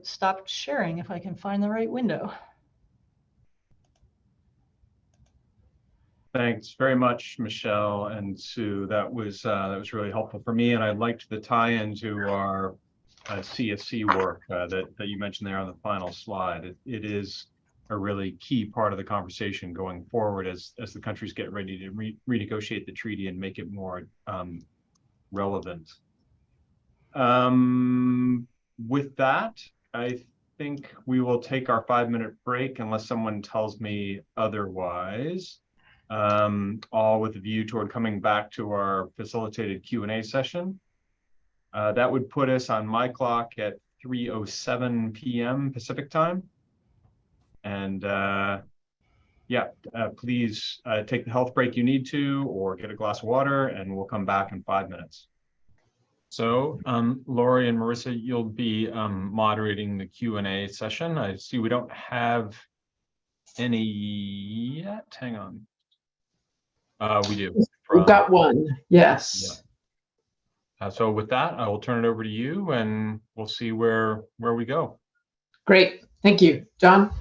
Speaker 3: stop sharing if I can find the right window.
Speaker 1: Thanks very much, Michelle and Sue. That was really helpful for me, and I liked the tie-in to our CSC work that you mentioned there on the final slide. It is a really key part of the conversation going forward as the countries get ready to renegotiate the treaty and make it more relevant. With that, I think we will take our 5-minute break unless someone tells me otherwise. All with a view toward coming back to our facilitated Q&A session. That would put us on my clock at 3:07 p.m. Pacific time. And please take the health break you need to, or get a glass of water, and we'll come back in 5 minutes. So Lori and Marissa, you'll be moderating the Q&A session. I see we don't have any yet. Hang on. We do.
Speaker 4: We've got one, yes.
Speaker 1: Yeah. So with that, I will turn it over to you and we'll see where we go.
Speaker 4: Great, thank you, John.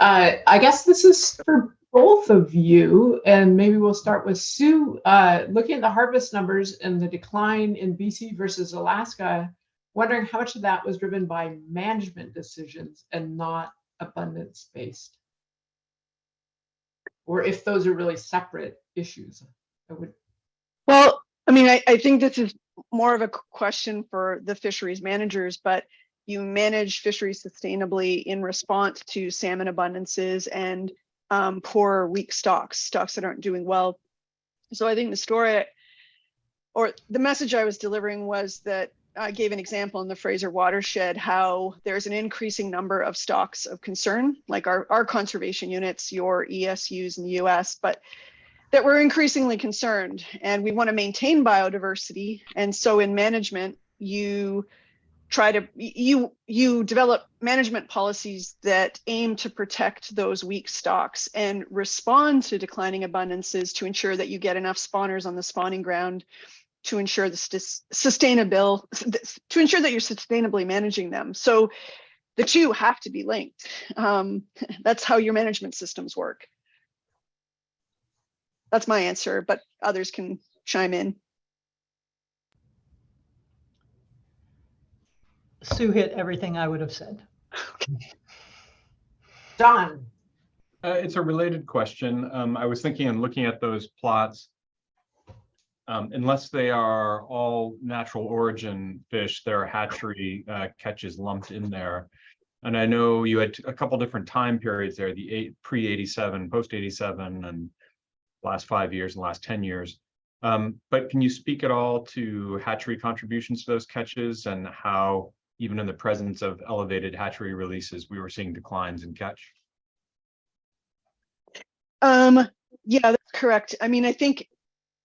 Speaker 4: I guess this is for both of you, and maybe we'll start with Sue. Looking at the harvest numbers and the decline in BC versus Alaska, wondering how much of that was driven by management decisions and not abundance-based, or if those are really separate issues.
Speaker 2: Well, I mean, I think this is more of a question for the fisheries managers, but you manage fisheries sustainably in response to salmon abundances and poor, weak stocks that aren't doing well. So I think the story, or the message I was delivering, was that I gave an example in the Fraser watershed, how there's an increasing number of stocks of concern, like our conservation units, your ESUs in the US, but that we're increasingly concerned, and we want to maintain biodiversity. And so in management, you try to, you develop management policies that aim to protect those weak stocks and respond to declining abundances to ensure that you get enough spawners on the spawning ground, to ensure the to ensure that you're sustainably managing them. So the two have to be linked. That's how your management systems work. That's my answer, but others can chime in.
Speaker 3: Sue hit everything I would have said.
Speaker 4: John.
Speaker 1: It's a related question. I was thinking and looking at those plots, unless they are all natural origin fish, there are hatchery catches lumped in there. And I know you had a couple different time periods there, the pre-87, post-87, and last 5 years and last 10 years. But can you speak at all to hatchery contributions to those catches and how, even in the presence of elevated hatchery releases, we were seeing declines in catch?
Speaker 2: Yeah, that's correct. I mean, I think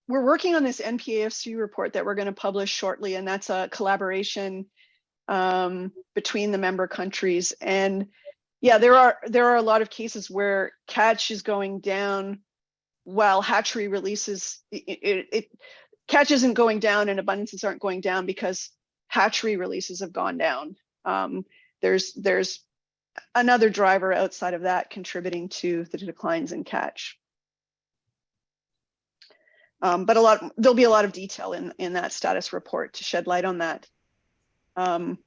Speaker 2: we're working on this NPAFC report that we're going to publish shortly, and that's a collaboration between the member countries. And yeah, there are a lot of cases where catch is going down while hatchery releases, catch isn't going down and abundances aren't going down because hatchery releases have gone down. There's another driver outside of that contributing to the declines in catch. But there'll be a lot of detail in that status report to shed light on that. I'm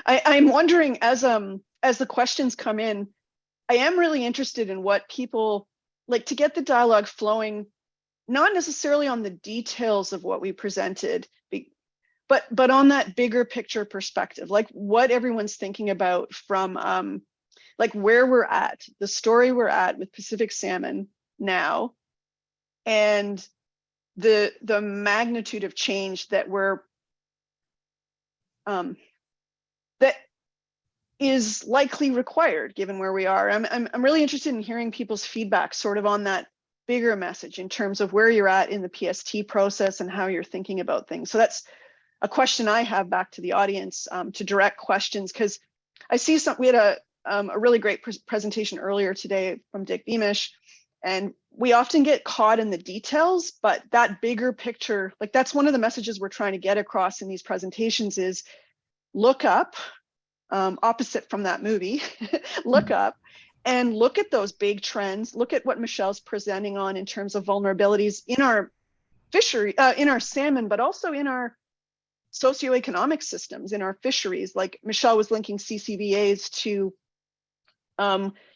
Speaker 2: wondering, as the questions come in, I am really interested in what people like to get the dialogue flowing, not necessarily on the details of what we presented, but on that bigger picture perspective, like what everyone's thinking about from like where we're at, the story we're at with Pacific salmon now, and the magnitude of change that that is likely required given where we are. I'm really interested in hearing people's feedback sort of on that bigger message in terms of where you're at in the PST process and how you're thinking about things. So that's a question I have back to the audience, to direct questions, because I see we had a really great presentation earlier today from Dick Beamish, and we often get caught in the details, but that bigger picture, like that's one of the messages we're trying to get across in these presentations is look up, opposite from that movie, look up and look at those big trends, look at what Michelle's presenting on in terms of vulnerabilities in our fishery, in our salmon, but also in our socioeconomic systems, in our fisheries. Like Michelle was linking CCBAs to,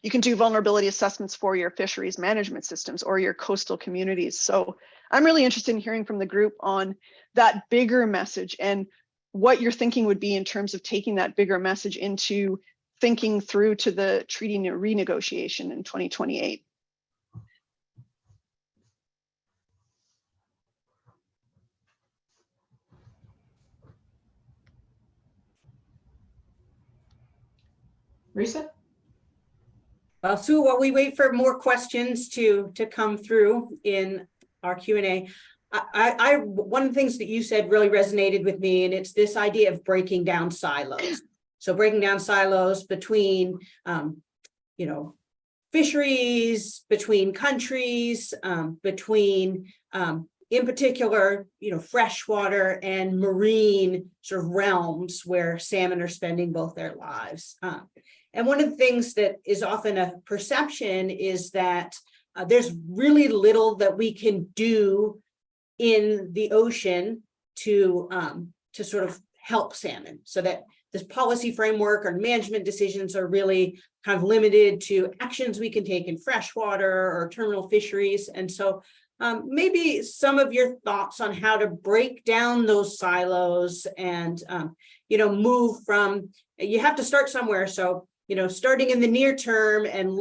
Speaker 2: you can do vulnerability assessments for your fisheries management systems or your coastal communities. So I'm really interested in hearing from the group on that bigger message and what your thinking would be in terms of taking that bigger message into thinking through to the treaty renegotiation in 2028.
Speaker 4: Risa?
Speaker 5: Well, Sue, while we wait for more questions to come through in our Q&A, one of the things that you said really resonated with me, and it's this idea of breaking down silos. So breaking down silos between, fisheries, between countries, between, in particular, freshwater and marine sort of realms where salmon are spending both their lives. And one of the things that is often a perception is that there's really little that we can do in the ocean to sort of help salmon, so that this policy framework or management decisions are really kind of limited to actions we can take in freshwater or terminal fisheries. And so maybe some of your thoughts on how to break down those silos and, move from, you have to start somewhere. So, starting in the near term and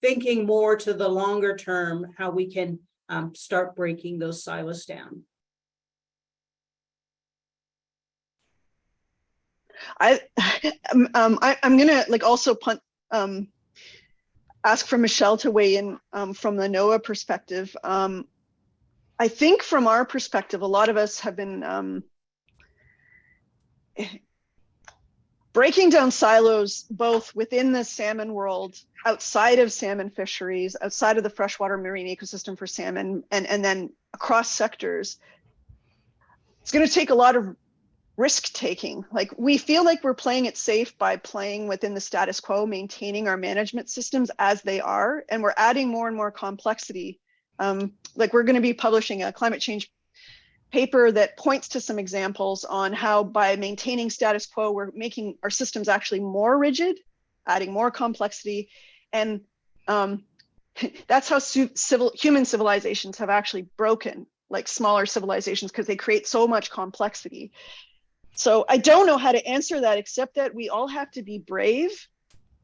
Speaker 5: thinking more to the longer term, how we can start breaking those silos down.
Speaker 2: I'm gonna also ask for Michelle to weigh in from the NOAA perspective. I think from our perspective, a lot of us have been breaking down silos both within the salmon world, outside of salmon fisheries, outside of the freshwater marine ecosystem for salmon, and then across sectors. It's going to take a lot of risk taking. We feel like we're playing it safe by playing within the status quo, maintaining our management systems as they are, and we're adding more and more complexity. We're going to be publishing a climate change paper that points to some examples on how by maintaining status quo, we're making our systems actually more rigid, adding more complexity. And that's how human civilizations have actually broken, smaller civilizations, because they create so much complexity. So I don't know how to answer that, except that we all have to be brave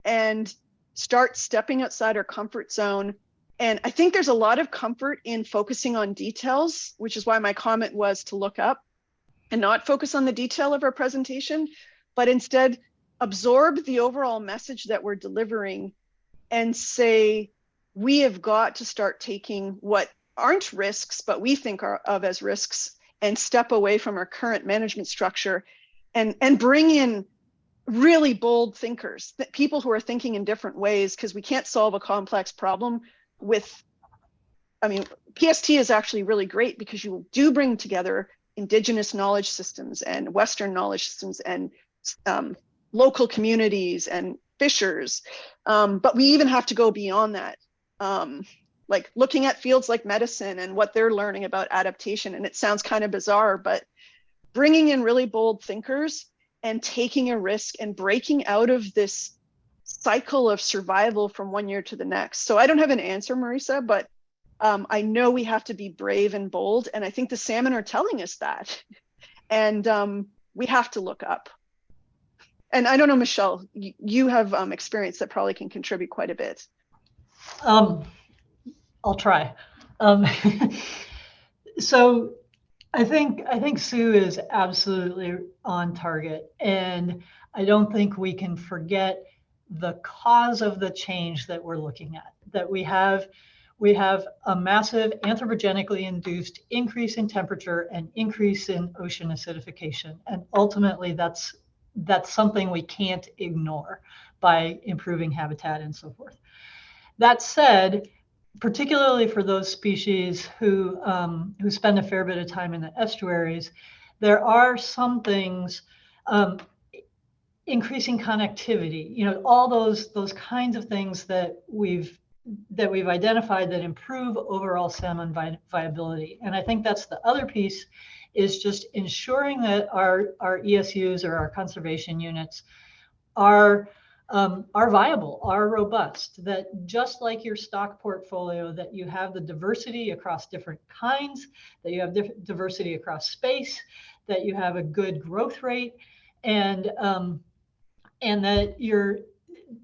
Speaker 2: and start stepping outside our comfort zone. And I think there's a lot of comfort in focusing on details, which is why my comment was to look up and not focus on the detail of our presentation, but instead absorb the overall message that we're delivering and say, we have got to start taking what aren't risks, but we think of as risks, and step away from our current management structure and bring in really bold thinkers, people who are thinking in different ways, because we can't solve a complex problem with, PST is actually really great because you do bring together indigenous knowledge systems and Western knowledge systems and local communities and fishers. But we even have to go beyond that. Looking at fields like medicine and what they're learning about adaptation. And it sounds kind of bizarre, but bringing in really bold thinkers and taking a risk and breaking out of this cycle of survival from one year to the next. So I don't have an answer, Marisa, but I know we have to be brave and bold. And I think the salmon are telling us that. And we have to look up. And I don't know, Michelle, you have experience that probably can contribute quite a bit.
Speaker 3: I'll try. So I think Sue is absolutely on target, and I don't think we can forget the cause of the change that we're looking at. That we have a massive anthropogenically induced increase in temperature and increase in ocean acidification, and ultimately that's something we can't ignore by improving habitat and so forth. That said, particularly for those species who spend a fair bit of time in the estuaries, there are some things, increasing connectivity, all those kinds of things that we've identified that improve overall salmon viability. And I think that's the other piece, is just ensuring that our ESUs or our conservation units are viable, are robust, that just like your stock portfolio, that you have the diversity across different kinds, that you have diversity across space, that you have a good growth rate, and that you're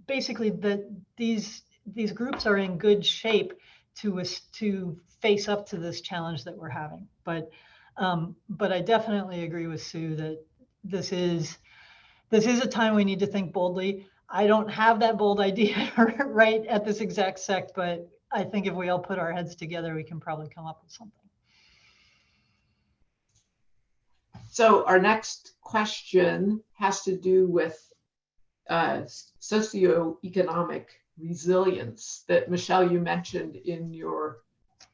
Speaker 3: basically that these groups are in good shape to face up to this challenge that we're having. But I definitely agree with Sue that this is a time we need to think boldly. I don't have that bold idea right at this exact sec, but I think if we all put our heads together, we can probably come up with something.
Speaker 4: So our next question has to do with socioeconomic resilience that, Michelle, you mentioned in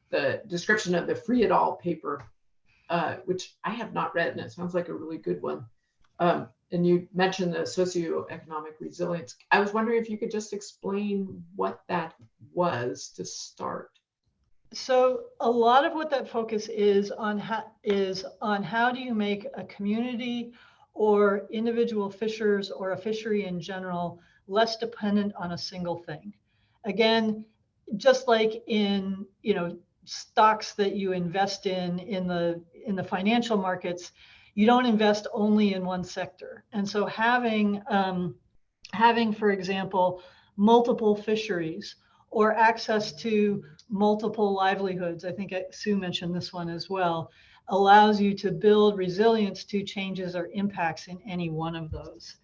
Speaker 4: the description of the Free It All paper, which I have not read, and it sounds like a really good one. And you mentioned the socioeconomic resilience. I was wondering if you could just explain what that was to start.
Speaker 3: So a lot of what that focus is on how do you make a community or individual fishers or a fishery in general less dependent on a single thing. Again, just like in stocks that you invest in the financial markets, you don't invest only in one sector. And so having, for example, multiple fisheries or access to multiple livelihoods, I think Sue mentioned this one as well, allows you to build resilience to changes or impacts in any one of those.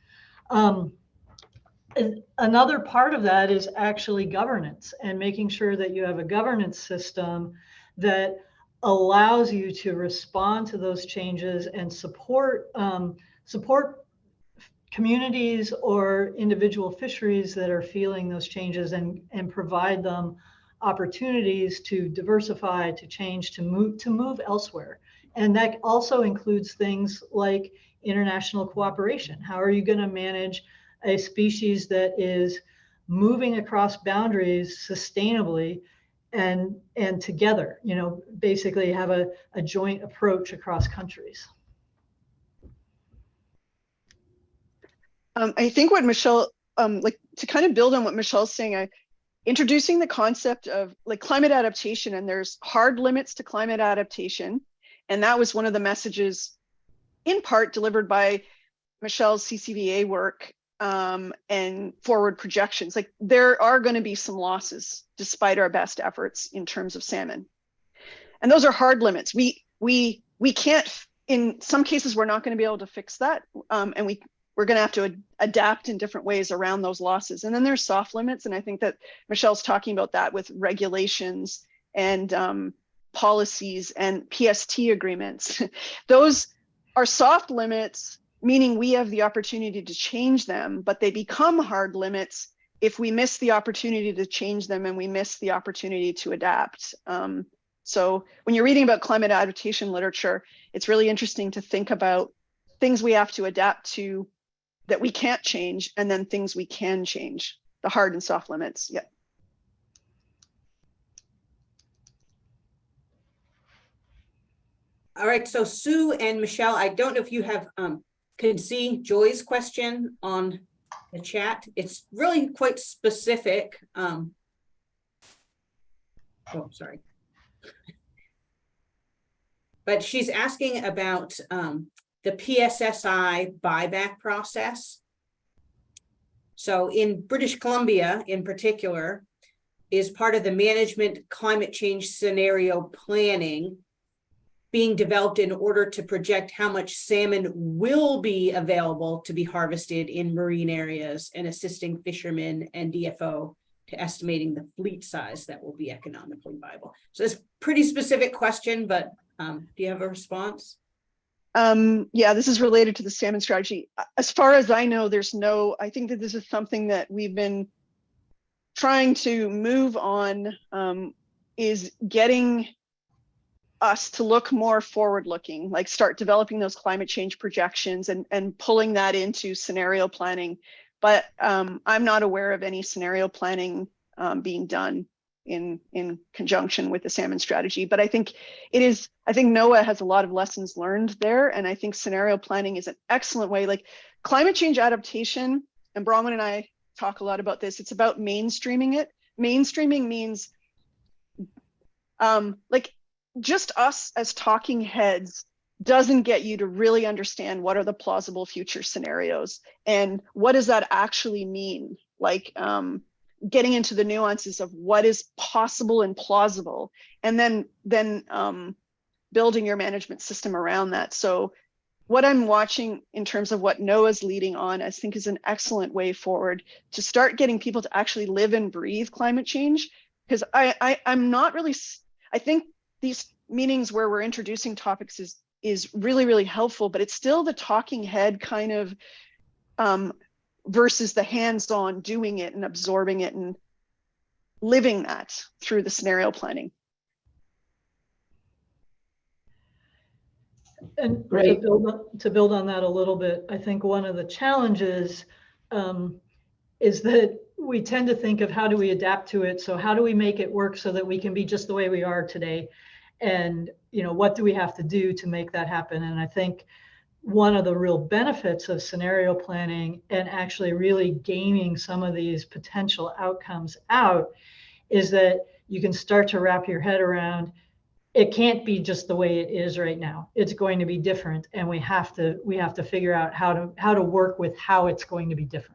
Speaker 3: Another part of that is actually governance and making sure that you have a governance system that allows you to respond to those changes and support communities or individual fisheries that are feeling those changes and provide them opportunities to diversify, to change, to move elsewhere. And that also includes things like international cooperation. How are you going to manage a species that is moving across boundaries sustainably and together, basically have a joint approach across countries?
Speaker 2: I think what Michelle, to kind of build on what Michelle's saying, introducing the concept of climate adaptation, and there's hard limits to climate adaptation. And that was one of the messages in part delivered by Michelle's CCVA work and forward projections. There are going to be some losses despite our best efforts in terms of salmon. And those are hard limits. We can't, in some cases, we're not going to be able to fix that. And we're going to have to adapt in different ways around those losses. And then there's soft limits. And I think that Michelle's talking about that with regulations and policies and PST agreements. Those are soft limits, meaning we have the opportunity to change them, but they become hard limits if we miss the opportunity to change them and we miss the opportunity to adapt. So when you're reading about climate adaptation literature, it's really interesting to think about things we have to adapt to that we can't change, and then things we can change, the hard and soft limits. Yeah.
Speaker 5: All right, so Sue and Michelle, I don't know if you have can see Joy's question on the chat. It's really quite specific. Oh, sorry. But she's asking about the PSSI buyback process. So in British Columbia, in particular, is part of the management climate change scenario planning being developed in order to project how much salmon will be available to be harvested in marine areas and assisting fishermen and DFO to estimating the fleet size that will be economically viable. So it's a pretty specific question, but do you have a response?
Speaker 2: Yeah, this is related to the salmon strategy. As far as I know, I think that this is something that we've been trying to move on, is getting us to look more forward-looking, start developing those climate change projections and pulling that into scenario planning. But I'm not aware of any scenario planning being done in conjunction with the salmon strategy. But I think NOAA has a lot of lessons learned there. And I think scenario planning is an excellent way. Climate change adaptation, and Bronwyn and I talk a lot about this, it's about mainstreaming it. Mainstreaming means just us as talking heads doesn't get you to really understand what are the plausible future scenarios and what does that actually mean. Getting into the nuances of what is possible and plausible, and then building your management system around that. So what I'm watching in terms of what NOAA's leading on, I think is an excellent way forward to start getting people to actually live and breathe climate change. Because I'm not really, I think these meetings where we're introducing topics is really, really helpful, but it's still the talking head kind of versus the hands-on doing it and absorbing it and living that through the scenario planning.
Speaker 3: And
Speaker 4: Great.
Speaker 3: to build on that a little bit, I think one of the challenges is that we tend to think of how do we adapt to it? So how do we make it work so that we can be just the way we are today? And, you know, what do we have to do to make that happen? And I think one of the real benefits of scenario planning and actually really gaming some of these potential outcomes out is that you can start to wrap your head around, it can't be just the way it is right now. It's going to be different, and we have to figure out how to work with how it's going to be different.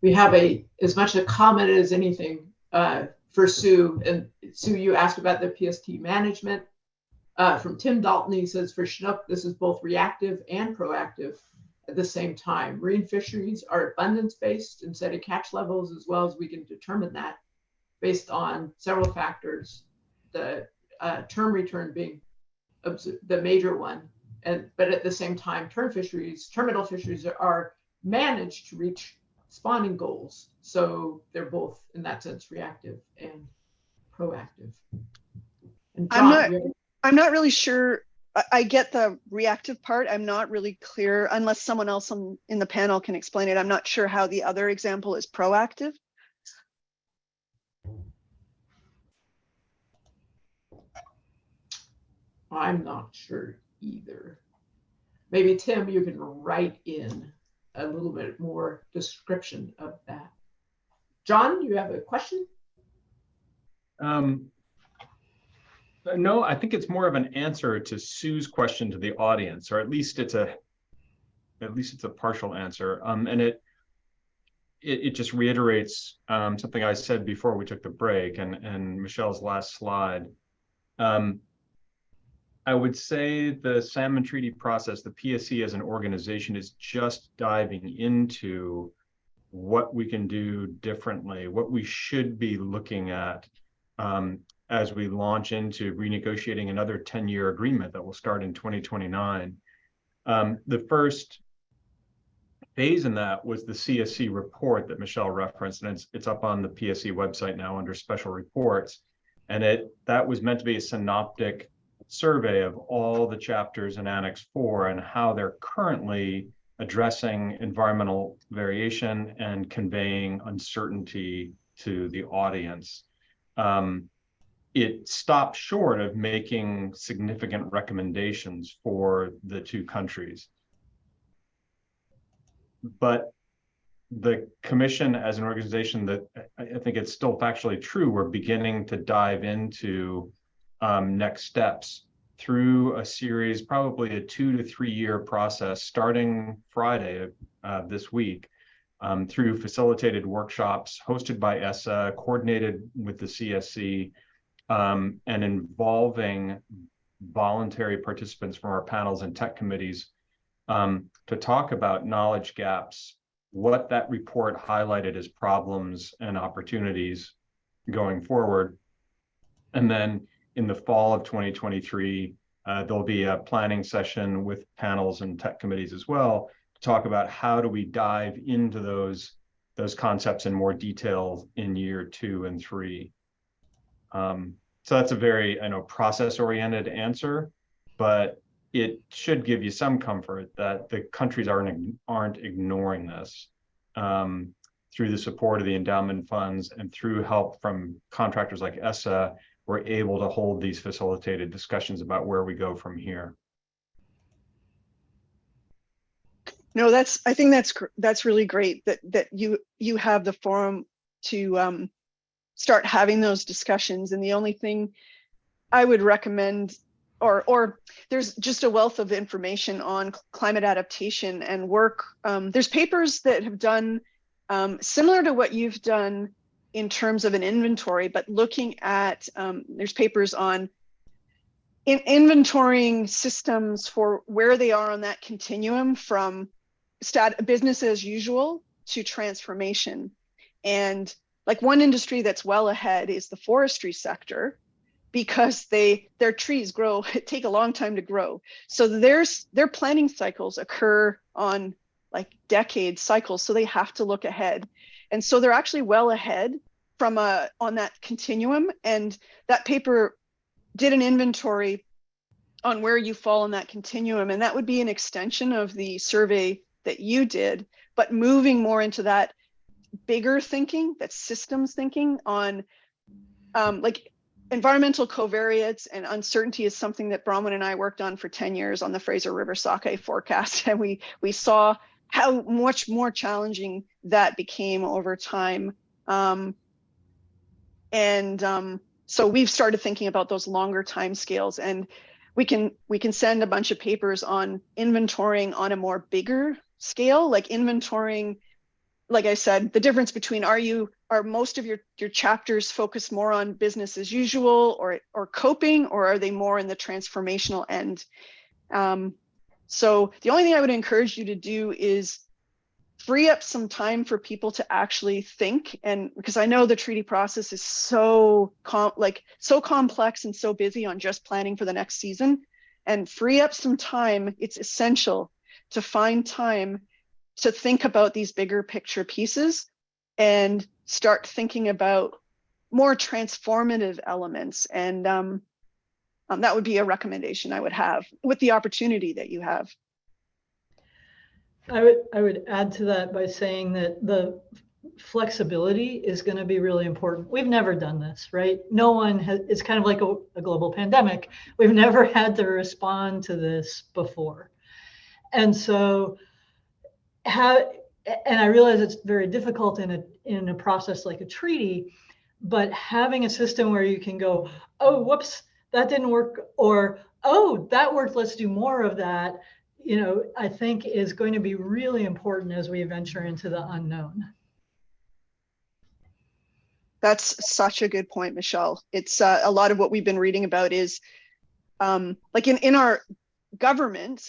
Speaker 4: We have as much a comment as anything for Sue. And Sue, you asked about the PST management. From Tim Dalton, he says, for Chinook, this is both reactive and proactive at the same time. Marine fisheries are abundance-based and setting catch levels as well as we can determine that based on several factors, the term return being the major one. But at the same time, terminal fisheries are managed to reach spawning goals. So they're both, in that sense, reactive and proactive. And John,
Speaker 2: I'm not really sure. I get the reactive part. I'm not really clear, unless someone else in the panel can explain it. I'm not sure how the other example is proactive.
Speaker 4: I'm not sure either. Maybe Tim, you can write in a little bit more description of that. John, you have a question?
Speaker 1: No, I think it's more of an answer to Sue's question to the audience, or at least it's a partial answer. And it just reiterates something I said before we took the break and Michelle's last slide. I would say the Salmon Treaty process, the PSC as an organization, is just diving into what we can do differently, what we should be looking at as we launch into renegotiating another 10-year agreement that will start in 2029. The first phase in that was the CSC report that Michelle referenced, and it's up on the PSC website now under special reports. And that was meant to be a synoptic survey of all the chapters in Annex 4 and how they're currently addressing environmental variation and conveying uncertainty to the audience. It stopped short of making significant recommendations for the two countries. But the Commission as an organization, that I think it's still factually true, we're beginning to dive into next steps through a series, probably a 2 to 3 year process starting Friday this week, through facilitated workshops hosted by ESSA, coordinated with the CSC, and involving voluntary participants from our panels and tech committees to talk about knowledge gaps, what that report highlighted as problems and opportunities going forward. And then in the fall of 2023, there'll be a planning session with panels and tech committees as well to talk about how do we dive into those concepts in more detail in year 2 and 3. So that's a very, process-oriented answer, but it should give you some comfort that the countries aren't ignoring this. Through the support of the endowment funds and through help from contractors like ESSA, we're able to hold these facilitated discussions about where we go from here.
Speaker 2: No, I think that's really great that you have the forum to start having those discussions. And the only thing I would recommend, or there's just a wealth of information on climate adaptation and work. There's papers that have done similar to what you've done in terms of an inventory, but looking at, there's papers on inventorying systems for where they are on that continuum from business as usual to transformation. And like one industry that's well ahead is the forestry sector, because their trees take a long time to grow. So their planting cycles occur on like decade cycles. So they have to look ahead. And so they're actually well ahead from on that continuum. And that paper did an inventory on where you fall on that continuum. And that would be an extension of the survey that you did, but moving more into that bigger thinking, that systems thinking on like environmental covariates and uncertainty is something that Bronwyn and I worked on for 10 years on the Fraser River sockeye forecast. And we saw how much more challenging that became over time. So we've started thinking about those longer time scales, and we can send a bunch of papers on inventorying on a more bigger scale, like inventorying, like I said, the difference between are most of your chapters focused more on business as usual or coping, or are they more in the transformational end? So the only thing I would encourage you to do is free up some time for people to actually think, and because I know the treaty process is so complex and so busy on just planning for the next season, and free up some time. It's essential to find time to think about these bigger picture pieces and start thinking about more transformative elements. And that would be a recommendation I would have with the opportunity that you have.
Speaker 3: I would add to that by saying that the flexibility is going to be really important. We've never done this, right? No one has. It's kind of like a global pandemic. We've never had to respond to this before. And so and I realize it's very difficult in a process like a treaty, but having a system where you can go, oh, whoops, that didn't work, or, oh, that worked, let's do more of that, I think is going to be really important as we venture into the unknown.
Speaker 2: That's such a good point, Michelle. It's a lot of what we've been reading about is like in our government,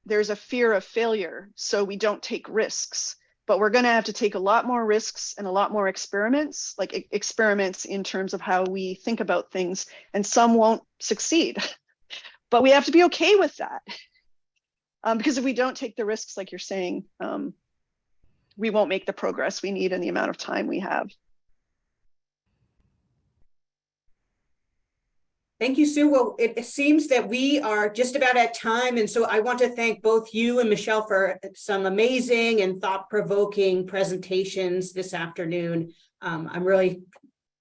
Speaker 2: there's a fear of failure, so we don't take risks. But we're going to have to take a lot more risks and a lot more experiments, like experiments in terms of how we think about things, and some won't succeed. But we have to be okay with that. Because if we don't take the risks, like you're saying, we won't make the progress we need in the amount of time we have.
Speaker 5: Thank you, Sue. Well, it seems that we are just about at time. And so I want to thank both you and Michelle for some amazing and thought-provoking presentations this afternoon. I'm really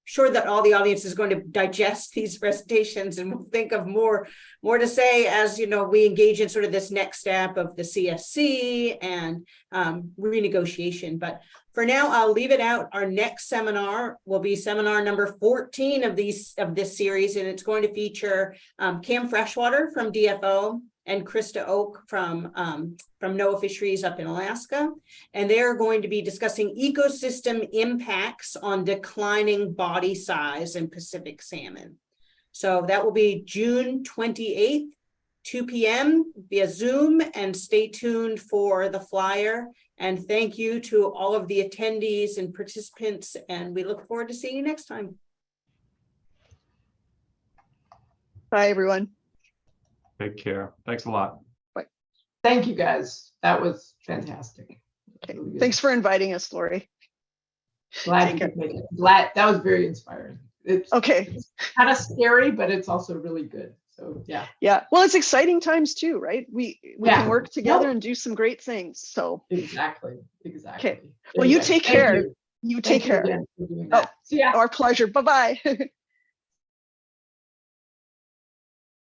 Speaker 5: sure that all the audience is going to digest these presentations and will think of more to say as we engage in sort of this next step of the CSC and renegotiation. But for now, I'll leave it out. Our next seminar will be seminar number 14 of this series, and it's going to feature Cam Freshwater from DFO and Krista Oak from NOAA Fisheries up in Alaska. And they're going to be discussing ecosystem impacts on declining body size in Pacific salmon. So that will be June 28th, 2 p.m. via Zoom, and stay tuned for the flyer. And thank you to all of the attendees and participants, and we look forward to seeing you next time.
Speaker 2: Bye, everyone.
Speaker 1: Take care. Thanks a lot.
Speaker 2: Bye.
Speaker 4: Thank you, guys. That was fantastic.
Speaker 2: Okay.
Speaker 4: Really
Speaker 2: Thanks for inviting us, Lori.
Speaker 4: Glad you could make it. Glad that was very inspiring. It's kind of scary, but it's also really good. So yeah.
Speaker 2: Well, it's exciting times too, right? We can work together and do some great things. So
Speaker 4: exactly.
Speaker 2: Okay. Well, you take care. You take care.
Speaker 4: Oh,
Speaker 2: our pleasure. Bye-bye.